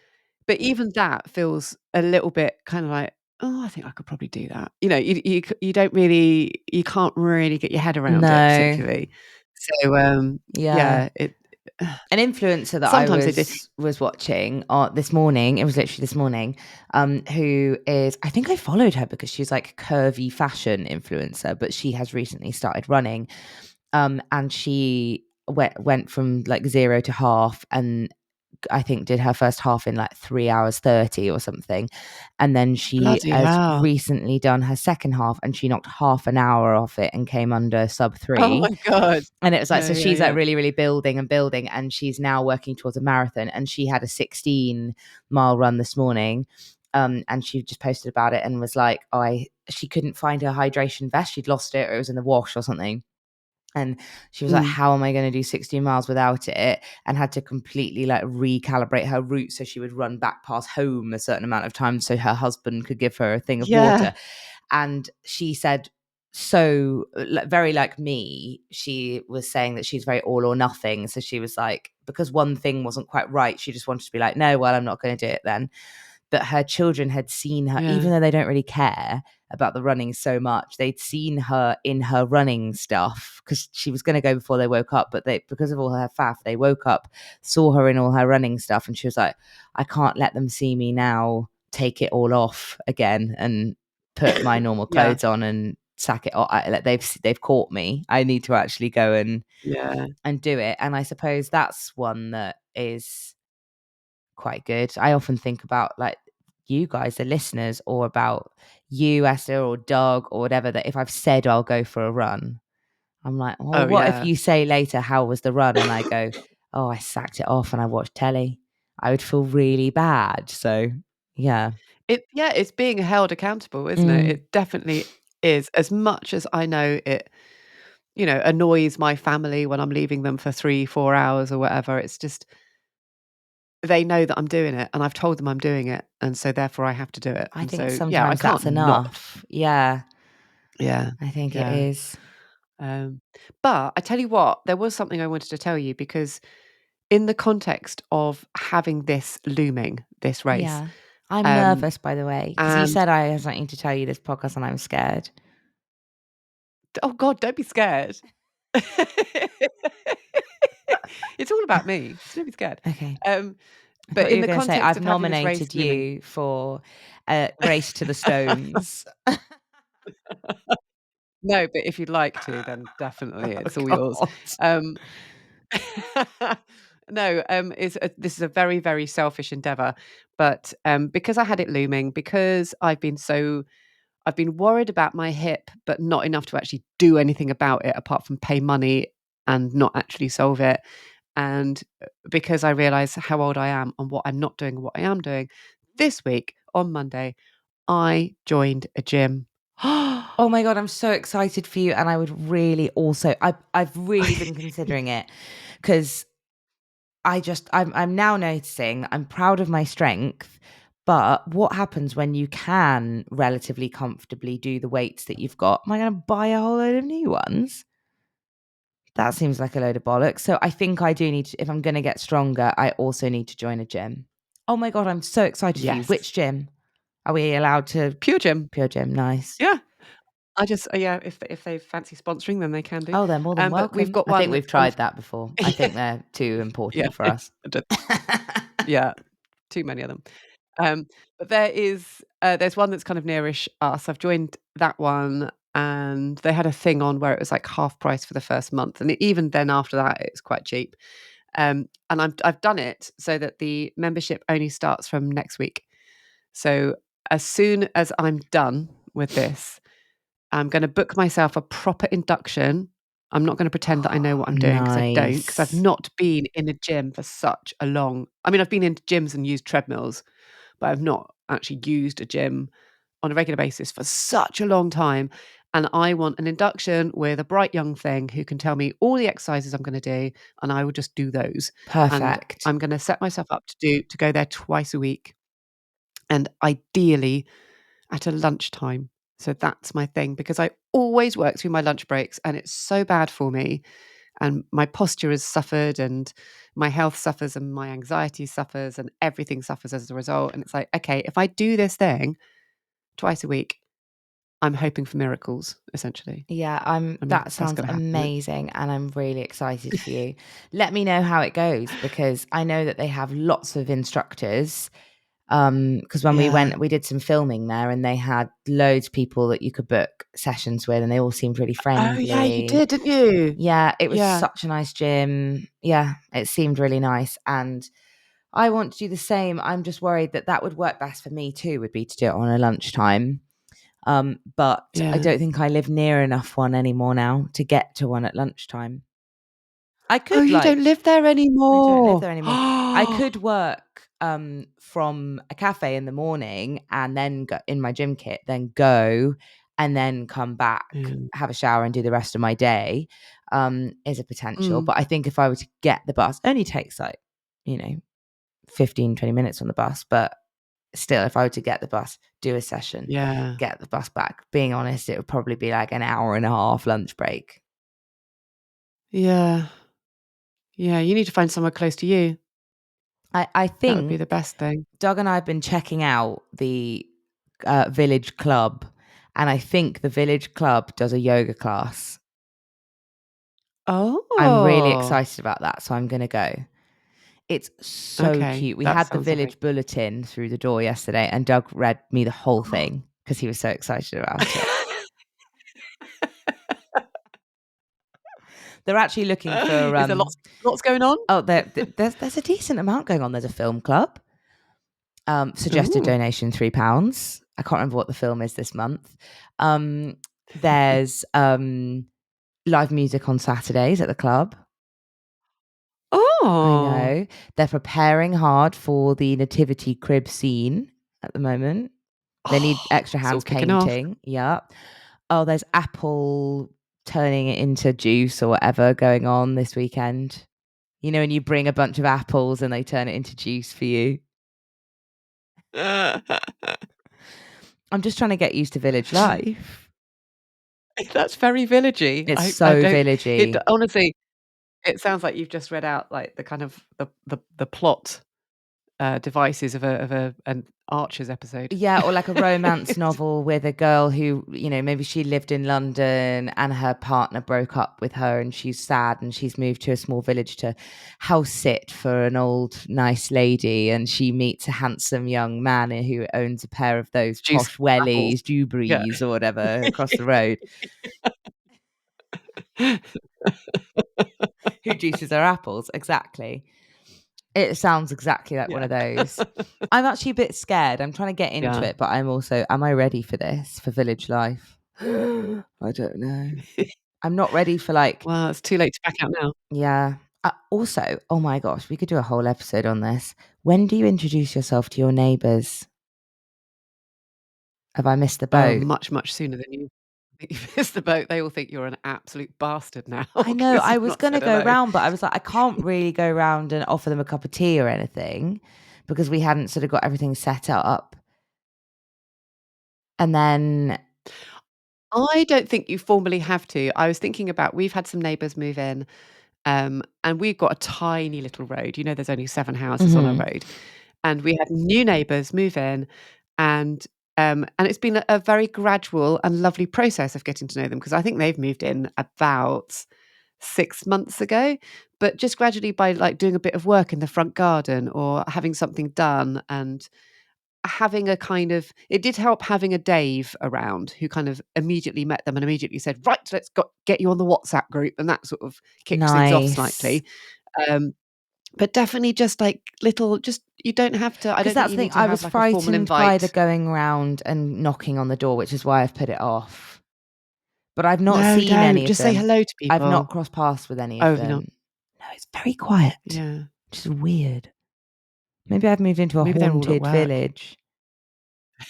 but even that feels a little bit kind of like, "Oh, I think I could probably do that." You don't really you can't really get your head around it No. particularly. So, Yeah. yeah, it An influencer that I sometimes they do. was watching this morning, it was literally this morning, who is, I think I followed her because she's like curvy fashion influencer, but she has recently started running. And she went from like 0 to half, and I think did her first half in like 3 hours 30 or something. And then she Bloody has hell. recently done her second half and she knocked half an hour off it and came under sub Oh 3. my God. And it was like, Yeah, so yeah, she's like yeah. really, really building and building. And she's now working towards a marathon. And she had a 16-mile run this morning. And she just posted about it and was like, she couldn't find her hydration vest. She'd lost it, or it was in the wash or something. And she was like, Mm. how am I going to do 16 miles without it? And had to completely like recalibrate her route. So she would run back past home a certain amount of times so her husband could give her a thing of Yeah. water. And she said, so very like me, she was saying that she's very all or nothing. So she was like, because one thing wasn't quite right, she just wanted to be like, no, well, I'm not going to do it then. But her children had seen her, Yeah. even though they don't really care about the running so much, they'd seen her in her running stuff because she was going to go before they woke up. But because of all her faff, they woke up, saw her in all her running stuff, and she was like, I can't let them see me now take it all off again and put my normal Yeah. clothes on and sack it off. They've caught me. I need to actually go Yeah. and do it. And I suppose that's one that is quite good. I often think about like you guys, the listeners, or about you, Esther, or Doug, or whatever, that if I've said I'll go for a run, I'm like, well, Oh, what if yeah. you say later, how was the run? And I go, oh, I sacked it off and I watched telly. I would feel really bad. So, yeah. It's being held accountable, isn't it? Mm. It definitely is. As much as I know it, annoys my family when I'm leaving them for 3, 4 hours or whatever, it's just they know that I'm doing it and I've told them I'm doing it, and so therefore I have to do it. I And think so, yeah, I sometimes can't that's not. enough. Yeah, Yeah. I think it Yeah. is. Um, but I tell you what, there was something I wanted to tell you because in the context of having this looming, this race, Yeah. I'm um, nervous, by the way, because you and said I had something to tell you this podcast and I'm scared. oh God, don't be scared. It's all about me, so don't be scared. Okay. Um, I but thought you in were the going to say, context I've of having this race nominated looming. you for a race to the stones. No, but if you'd like to, then definitely Oh, it's all yours. God. Um, no, this is a very, very selfish endeavor, but because I had it looming, because I've been worried about my hip, but not enough to actually do anything about it apart from pay money and not actually solve it. And because I realize how old I am and what I'm not doing and what I am doing, this week on Monday, I joined a gym. Oh my God, I'm so excited for you. And I would really also, I've really been considering it because I'm now noticing I'm proud of my strength. But what happens when you can relatively comfortably do the weights that you've got? Am I going to buy a whole load of new ones? That seems like a load of bollocks. So I think I do need to, if I'm going to get stronger, I also need to join a gym. Oh my God, I'm so excited for you. Yes. Which gym? Are we allowed to? Pure gym. Pure gym, nice. Yeah. I just yeah, if they fancy sponsoring, then they can do. Oh, they're more than But we've welcome. got I think one we've kind of tried that before. I yeah, think they're too yeah, important for I us. don't yeah, too many of them. But there's one that's kind of nearish us. I've joined that one, and they had a thing on where it was like half price for the first month, and even then after that, it's quite cheap. And I've done it so that the membership only starts from next week. So as soon as I'm done with this, I'm gonna book myself a proper induction. I'm not gonna pretend that I know what I'm doing because I don't, because 'cause I've Nice. not been in a gym for such a long I've been in gyms and used treadmills, but I've not actually used a gym on a regular basis for such a long time, and I want an induction with a bright young thing who can tell me all the exercises I'm gonna do, and I will just do those, and Perfect. I'm gonna set myself up to go there twice a week, and ideally at a lunchtime. So that's my thing because I always work through my lunch breaks and it's so bad for me. And my posture has suffered and my health suffers and my anxiety suffers and everything suffers as a result. And it's like, okay, if I do this thing twice a week, I'm hoping for miracles, essentially. Yeah, that That's sounds going to happen, right? amazing and I'm really excited for you. Let me know how it goes because I know that they have lots of instructors. Because when we Yeah. went, we did some filming there and they had loads of people that you could book sessions with and they all seemed really Oh, yeah, you friendly. did, didn't you? Yeah, it was Yeah. such a nice gym. Yeah, it seemed really nice. And I want to do the same. I'm just worried that would work best for me too, would be to do it on a lunchtime. But I Yeah. don't think I live near enough one anymore now to get to one at lunchtime. I Oh, could you don't live there I don't live anymore. there anymore. I could work from a cafe in the morning and then go in my gym kit, then go and then come back, Yeah. have a shower and do the rest of my day, is a potential. Mm. But I think if I were to get the bus, it only takes 15, 20 minutes on the bus. But still, if I were to get the bus, do a session, Yeah. get the bus back, being honest, it would probably be like an hour and a half lunch break. Yeah. Yeah, you need to find somewhere close to you. I That would be think the best thing. Doug and I have been checking out the village club, and I think the village club does a yoga class. I'm really Oh, excited about that, so I'm going to go. It's so okay. cute. We That had the sounds lovely. village bulletin through the door yesterday, and Doug read me the whole thing because he was so excited about it. They're actually looking for Is there lots going on? there's a decent amount going on. There's a film club. Suggested Ooh. donation £3. I can't remember what the film is this month. There's live music on Saturdays at the club. I Oh. know. They're preparing hard for the nativity crib scene at the moment. They need Oh, extra it's all hands kicking off. painting. Yeah. Oh, there's apple turning it into juice or whatever going on this weekend. You know, when you bring a bunch of apples and they turn it into juice for you. I'm just trying to get used to village life. That's very villagey. It's I so don't it villagey. honestly, it sounds like you've just read out, like, the kind of the plot, devices of an Archer's episode. Yeah, or like a romance It's novel with a girl who, maybe she lived in London and her partner broke up with her and she's sad and she's moved to a small village to house sit for an old nice lady and she meets a handsome young man who owns a pair of those juice posh apples. wellies, Yeah. Dewberries or whatever across the road, who juices her apples. Exactly. It sounds exactly like one Yeah. of those. I'm actually a bit scared. I'm trying to get into Yeah. it, but I'm also, am I ready for this, for village life? I don't know. I'm not ready for Well, it's too late to back out now. yeah. Also, oh my gosh, we could do a whole episode on this. When do you introduce yourself to your neighbours? Have I missed the Oh, boat? much, much sooner than you think you've missed the boat. They all think you're an absolute bastard now I know, because I you've was not going to said go hello. round, but I was like, I can't really go round and offer them a cup of tea or anything because we hadn't sort of got everything set up. And then, I don't think you formally have to. I was thinking about we've had some neighbours move in, and we've got a tiny little road. You know, there's only 7 houses on a mhm, road. And we had new neighbours move in, and it's been a very gradual and lovely process of getting to know them because I think they've moved in about 6 months ago, but just gradually by, like, doing a bit of work in the front garden or having something done and having a kind of it did help having a Dave around who kind of immediately met them and immediately said, "Right, let's get you on the WhatsApp group," and that sort of kicks things off nice. slightly. Um, but definitely just, like, little just you don't have to I Because don't think that's you the thing, need to I have, was like, a formal frightened by the invite. going round and knocking on the door, which is why I've put it off. But I've not No, seen don't. any of Just say them. hello to I've not people. crossed paths with any Oh, of have you not? them. No, it's very quiet, Yeah. which is weird. Maybe I've moved into a Maybe they're all at haunted work. village.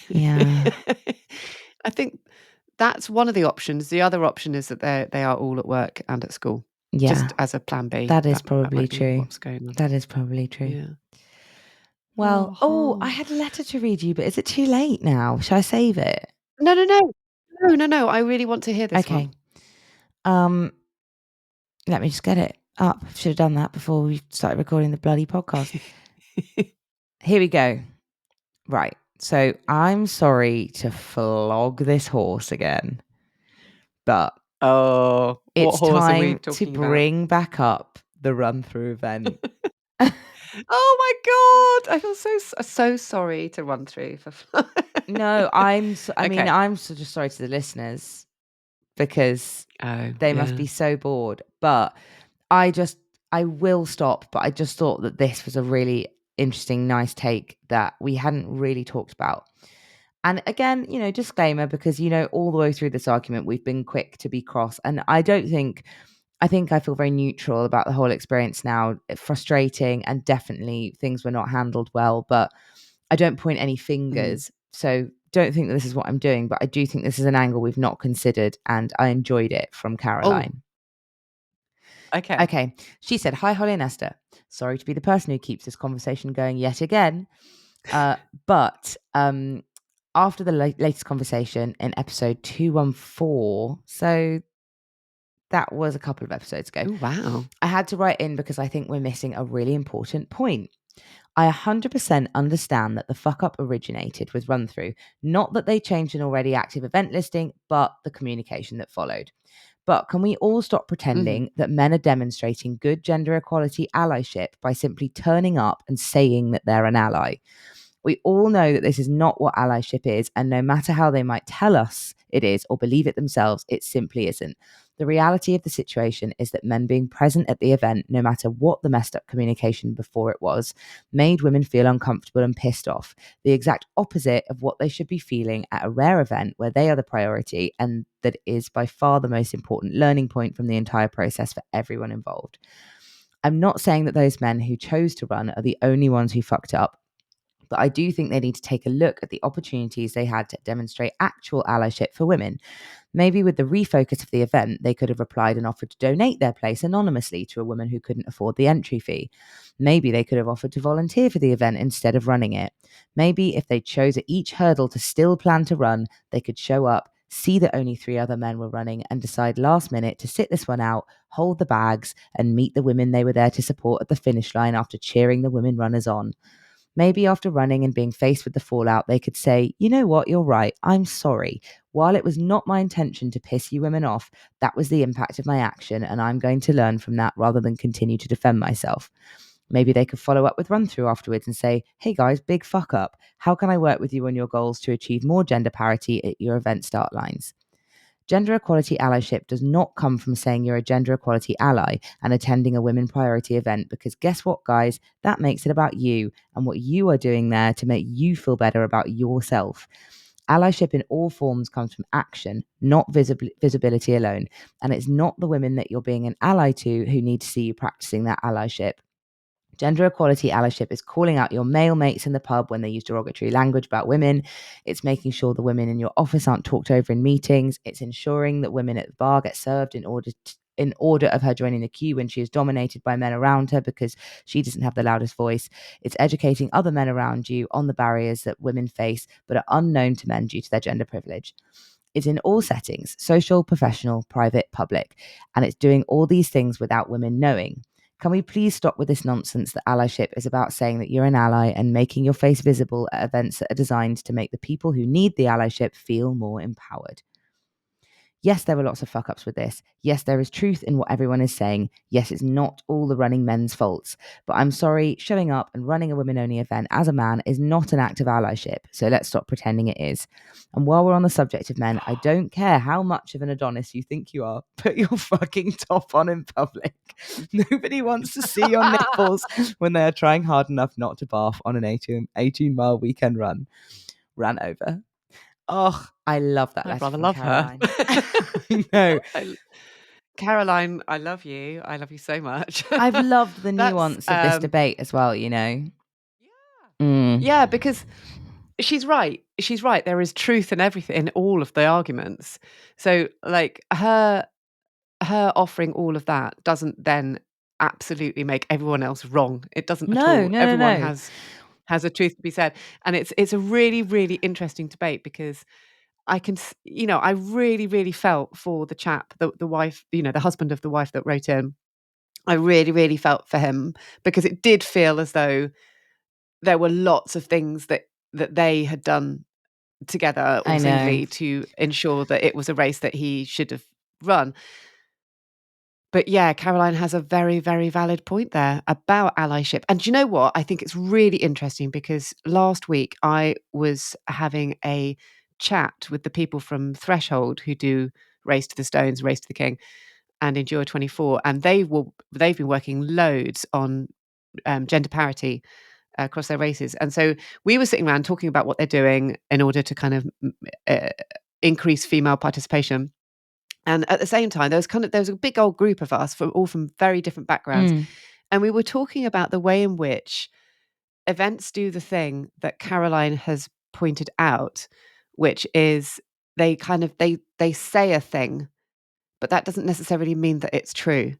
Yeah. I think that's one of the options. The other option is that they are all at work and at school, Yeah. just as a plan B. That is That probably might be true. what's going on. That is probably true. Yeah. Well, I Oh. had a letter to read you, but is it too late now? Shall I save it? No, no, no. No, no, no. I really want to hear this Okay. one. Um, Let me just get it up. Should have done that before we started recording the bloody podcast. Here we go. Right. So I'm sorry to flog this horse again, but Oh, what it's horse are we time to talking about? bring back up the run through event. Oh my god! I feel so sorry to run through for No, Okay. I'm just sorry to the listeners because Oh, they must yeah. be so bored. But I just, I will stop. But I just thought that this was a really interesting, nice take that we hadn't really talked about. And again, disclaimer, because, all the way through this argument, we've been quick to be cross. And I think I feel very neutral about the whole experience now. Frustrating, and definitely things were not handled well, but I don't point any Mm. fingers. So don't think that this is what I'm doing, but I do think this is an angle we've not considered, and I enjoyed it from Oh, Caroline. okay. Okay. She said, "Hi, Holly and Esther. Sorry to be the person who keeps this conversation going yet again. But after the latest conversation in episode 214, so that was a couple of episodes ago, Oh, wow. I had to write in because I think we're missing a really important point. I 100% understand that the fuck up originated with run through, not that they changed an already active event listing, but the communication that followed. But can we all stop Mhm. pretending that men are demonstrating good gender equality allyship by simply turning up and saying that they're an ally? We all know that this is not what allyship is, and no matter how they might tell us it is or believe it themselves, it simply isn't. The reality of the situation is that men being present at the event, no matter what the messed up communication before it was, made women feel uncomfortable and pissed off. The exact opposite of what they should be feeling at a rare event where they are the priority, and that is by far the most important learning point from the entire process for everyone involved. I'm not saying that those men who chose to run are the only ones who fucked up, but I do think they need to take a look at the opportunities they had to demonstrate actual allyship for women. Maybe with the refocus of the event, they could have applied and offered to donate their place anonymously to a woman who couldn't afford the entry fee. Maybe they could have offered to volunteer for the event instead of running it. Maybe if they chose at each hurdle to still plan to run, they could show up, see that only 3 other men were running, and decide last minute to sit this one out, hold the bags, and meet the women they were there to support at the finish line after cheering the women runners on. Maybe after running and being faced with the fallout, they could say, you know what, you're right, I'm sorry. While it was not my intention to piss you women off, that was the impact of my action, and I'm going to learn from that rather than continue to defend myself. Maybe they could follow up with run through afterwards and say, hey guys, big fuck up. How can I work with you on your goals to achieve more gender parity at your event start lines? Gender equality allyship does not come from saying you're a gender equality ally and attending a women priority event, because guess what, guys? That makes it about you and what you are doing there to make you feel better about yourself. Allyship in all forms comes from action, not visibility alone. And it's not the women that you're being an ally to who need to see you practicing that allyship. Gender equality allyship is calling out your male mates in the pub when they use derogatory language about women. It's making sure the women in your office aren't talked over in meetings. It's ensuring that women at the bar get served in order of her joining the queue when she is dominated by men around her because she doesn't have the loudest voice. It's educating other men around you on the barriers that women face but are unknown to men due to their gender privilege. It's in all settings: social, professional, private, public. And it's doing all these things without women knowing. Can we please stop with this nonsense that allyship is about saying that you're an ally and making your face visible at events that are designed to make the people who need the allyship feel more empowered? Yes, there were lots of fuck ups with this. Yes, there is truth in what everyone is saying. Yes, it's not all the running men's faults. But I'm sorry, showing up and running a women only event as a man is not an act of allyship. So let's stop pretending it is. And while we're on the subject of men, I don't care how much of an Adonis you think you are, put your fucking top on in public. Nobody wants to see your nipples when they are trying hard enough not to barf on an 18-mile weekend run. Ran over. Oh, I love that I'd letter rather from love her. Caroline. I know. Caroline, I love you. I love you so much. I've loved the That's, nuance of this debate as well, yeah. Mm. Yeah, because she's right. She's right. There is truth in everything, in all of the arguments. So, like, her offering all of that doesn't then absolutely make everyone else wrong. It doesn't at No, all. no, no, Everyone no. has a truth to be said, and it's a really, really interesting debate because I can, I really, really felt for the chap, the wife, the husband of the wife that wrote in. I really, really felt for him because it did feel as though there were lots of things that they had done together I or know. singly to ensure that it was a race that he should have run. But yeah, Caroline has a very, very valid point there about allyship. And do you know what? I think it's really interesting because last week I was having a chat with the people from Threshold who do Race to the Stones, Race to the King, and Endure 24, and they've been working loads on gender parity across their races. And so we were sitting around talking about what they're doing in order to kind of increase female participation. And at the same time, there was a big old group of us all from very different backgrounds. And we were talking about the way in which events do the thing that Caroline has pointed out, which is they say a thing, but that doesn't necessarily mean that it's true.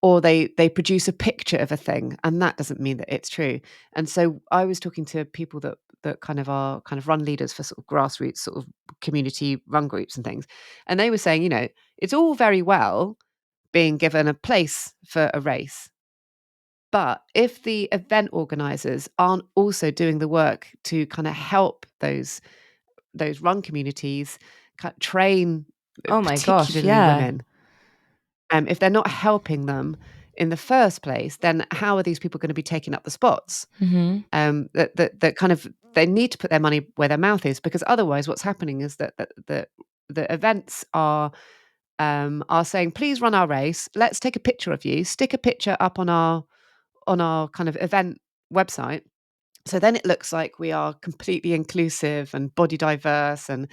Or they produce a picture of a thing, and that doesn't mean that it's true. And so I was talking to people that kind of are kind of run leaders for sort of grassroots sort of community run groups and things. And they were saying, it's all very well being given a place for a race, but if the event organizers aren't also doing the work to kind of help those run communities train Oh my gosh, particularly yeah. women, if they're not helping them in the first place, then how are these people going to be taking up the spots? That kind of, they need to put their money where their mouth is, because otherwise what's happening is that the events are saying, please run our race, let's take a picture of you, stick a picture up on our kind of event website, so then it looks like we are completely inclusive and body diverse and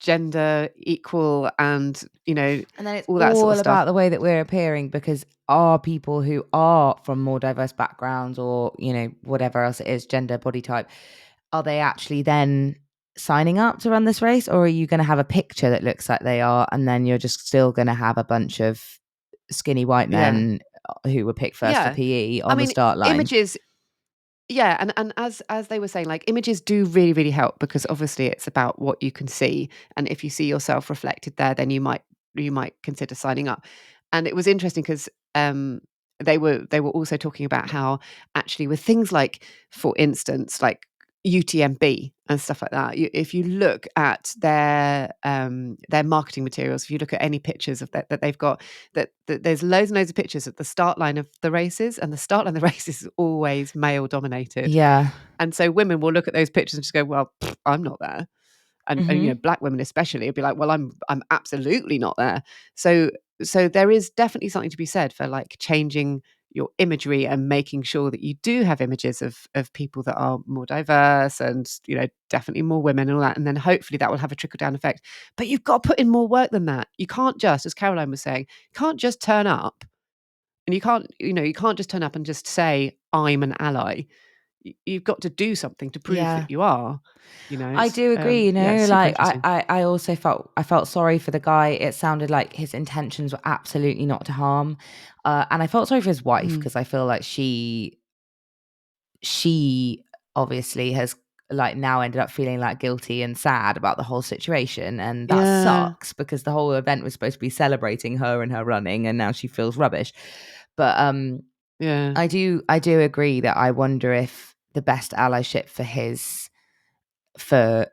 gender equal, and and then it's all that sort all of stuff. about the way that we're appearing, because are people who are from more diverse backgrounds, or whatever else it is, gender, body type, are they actually then signing up to run this race? Or are you going to have a picture that looks like they are, and then you're just still going to have a bunch of skinny white Yeah. men who were picked first for Yeah. PE I on the mean, start line? images. Yeah, and as they were saying, like, images do really, really help, because obviously it's about what you can see, and if you see yourself reflected there, then you might consider signing up. And it was interesting because they were also talking about how actually with things like, for instance, like UTMB and stuff like that, if you look at their marketing materials, if you look at any pictures of that they've got, that there's loads and loads of pictures at the start line of the races, and the start line of the races is always male dominated. Yeah. And so women will look at those pictures and just go, well, I'm not there. And black women especially would be like, well, I'm absolutely not there. So there is definitely something to be said for like changing your imagery and making sure that you do have images of people that are more diverse and definitely more women and all that, and then hopefully that will have a trickle down effect. But you've got to put in more work than that. You can't just, as Caroline was saying, can't just turn up, and you can't just turn up and just say I'm an ally. You've got to do something to prove Yeah. that you are. I It's do agree, it's super like interesting. I also felt sorry for the guy. It sounded like his intentions were absolutely not to harm. And I felt sorry for his wife, Mm. because I feel like she obviously has like now ended up feeling like guilty and sad about the whole situation. And that Yeah. sucks, because the whole event was supposed to be celebrating her and her running, and now she feels rubbish. But Yeah. I do agree that I wonder if the best allyship for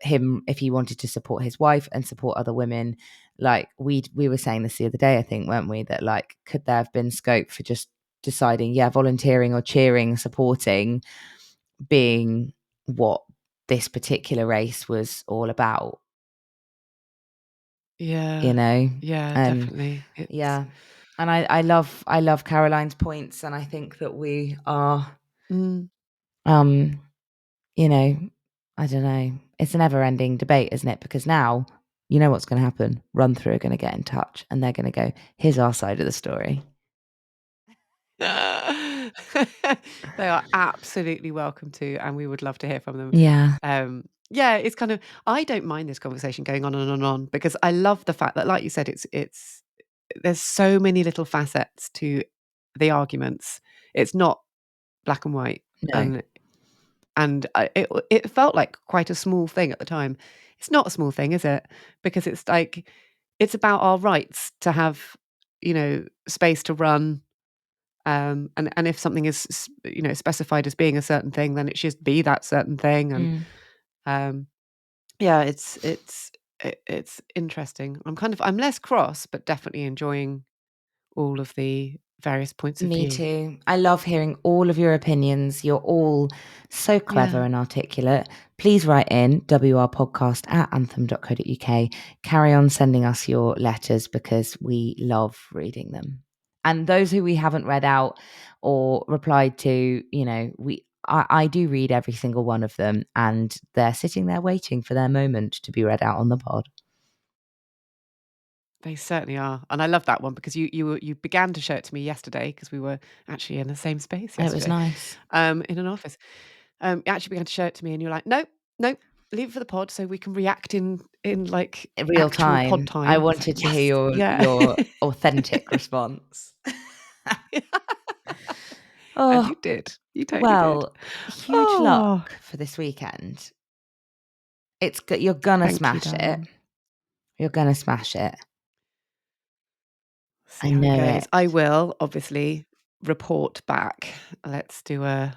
him, if he wanted to support his wife and support other women, like we were saying this the other day, I think, weren't we, that like, could there have been scope for just deciding, volunteering or cheering, supporting, being what this particular race was all about, Yeah. Yeah, and definitely. It's yeah. And I love Caroline's points, and I think that we are mm, um you know, I don't know. It's a never ending debate, isn't it? Because now, you know what's going to happen. Run Through are going to get in touch, and they're going to go, here's our side of the story. they are absolutely welcome to, and we would love to hear from them. Yeah. Yeah, it's kind of, I don't mind this conversation going on and on and on, because I love the fact that, like you said, it's there's so many little facets to the arguments. It's not black and white, No. and it felt like quite a small thing at the time. It's not a small thing, is it? Because it's like, it's about our rights to have, space to run. And if something is, specified as being a certain thing, then it should be that certain thing. And Mm. yeah, it's interesting. I'm less cross, but definitely enjoying all of the various points of Me view. too. I love hearing all of your opinions. You're all so clever Yeah. and articulate. Please write in wrpodcast@anthem.co.uk. Carry on sending us your letters, because we love reading them. And those who we haven't read out or replied to, I do read every single one of them, and they're sitting there waiting for their moment to be read out on the pod. They certainly are, and I love that one because you began to show it to me yesterday because we were actually in the same space It was yesterday, nice. in an office. You actually began to show it to me, and you're like, "Nope, nope, leave it for the pod so we can react in like In real actual pod time. I time." I was like, wanted to "Yes, hear yeah." your authentic response. And Oh, you did. You totally did. well, huge luck Oh, for this weekend. You're gonna thank you, smash it. darling. You're gonna smash it. See I how it know goes. it. I will obviously report back. Let's do a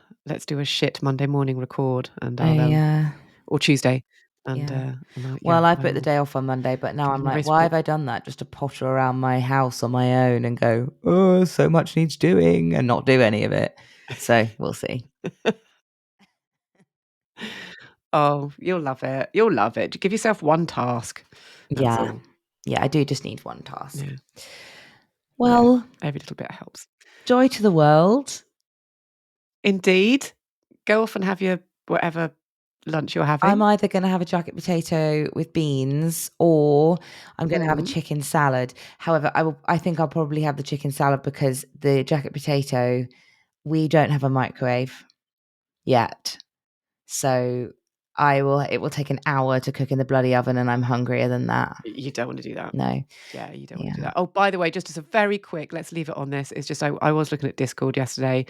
shit Monday morning record, and I'll I or Tuesday, Yeah. and I, yeah, Well, I I put the will day off on Monday, but now give I'm you a like, race why report. have I done that? Just to potter around my house on my own and go, oh, so much needs doing, and not do any of it. So we'll see. Oh, you'll love it. You'll love it. Give yourself one task. That's Yeah. all. Yeah, I do just need one task. Yeah, yeah. Well, Every little bit helps. joy to the world. Indeed. Go off and have your whatever lunch you're having. I'm either going to have a jacket potato with beans or I'm going to have a Mm. chicken salad. However, I think I'll probably have the chicken salad because the jacket potato, we don't have a microwave yet. So it will take an hour to cook in the bloody oven, and I'm hungrier than that. You don't want to do that. No. Yeah, you don't want Yeah. to do that. Oh, by the way, just as a very quick, let's leave it on this. It's just I was looking at Discord yesterday,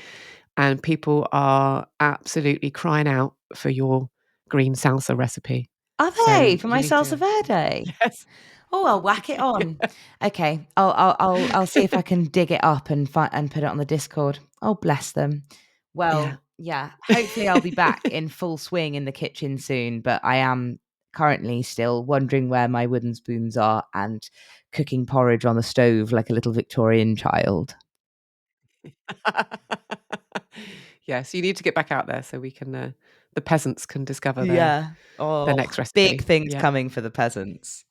and people are absolutely crying out for your green salsa recipe. Are So they for you my need salsa to, verde? yes, Oh, I'll whack it yeah, on. Okay, I'll see if I can dig it up and put it on the Discord. Oh, bless them. yeah. Well, yeah. Hopefully, I'll be back in full swing in the kitchen soon. But I am currently still wondering where my wooden spoons are and cooking porridge on the stove like a little Victorian child. Yes, you need to get back out there so we can the peasants can discover Yeah. their Oh, next big recipe. things Yeah. coming for the peasants.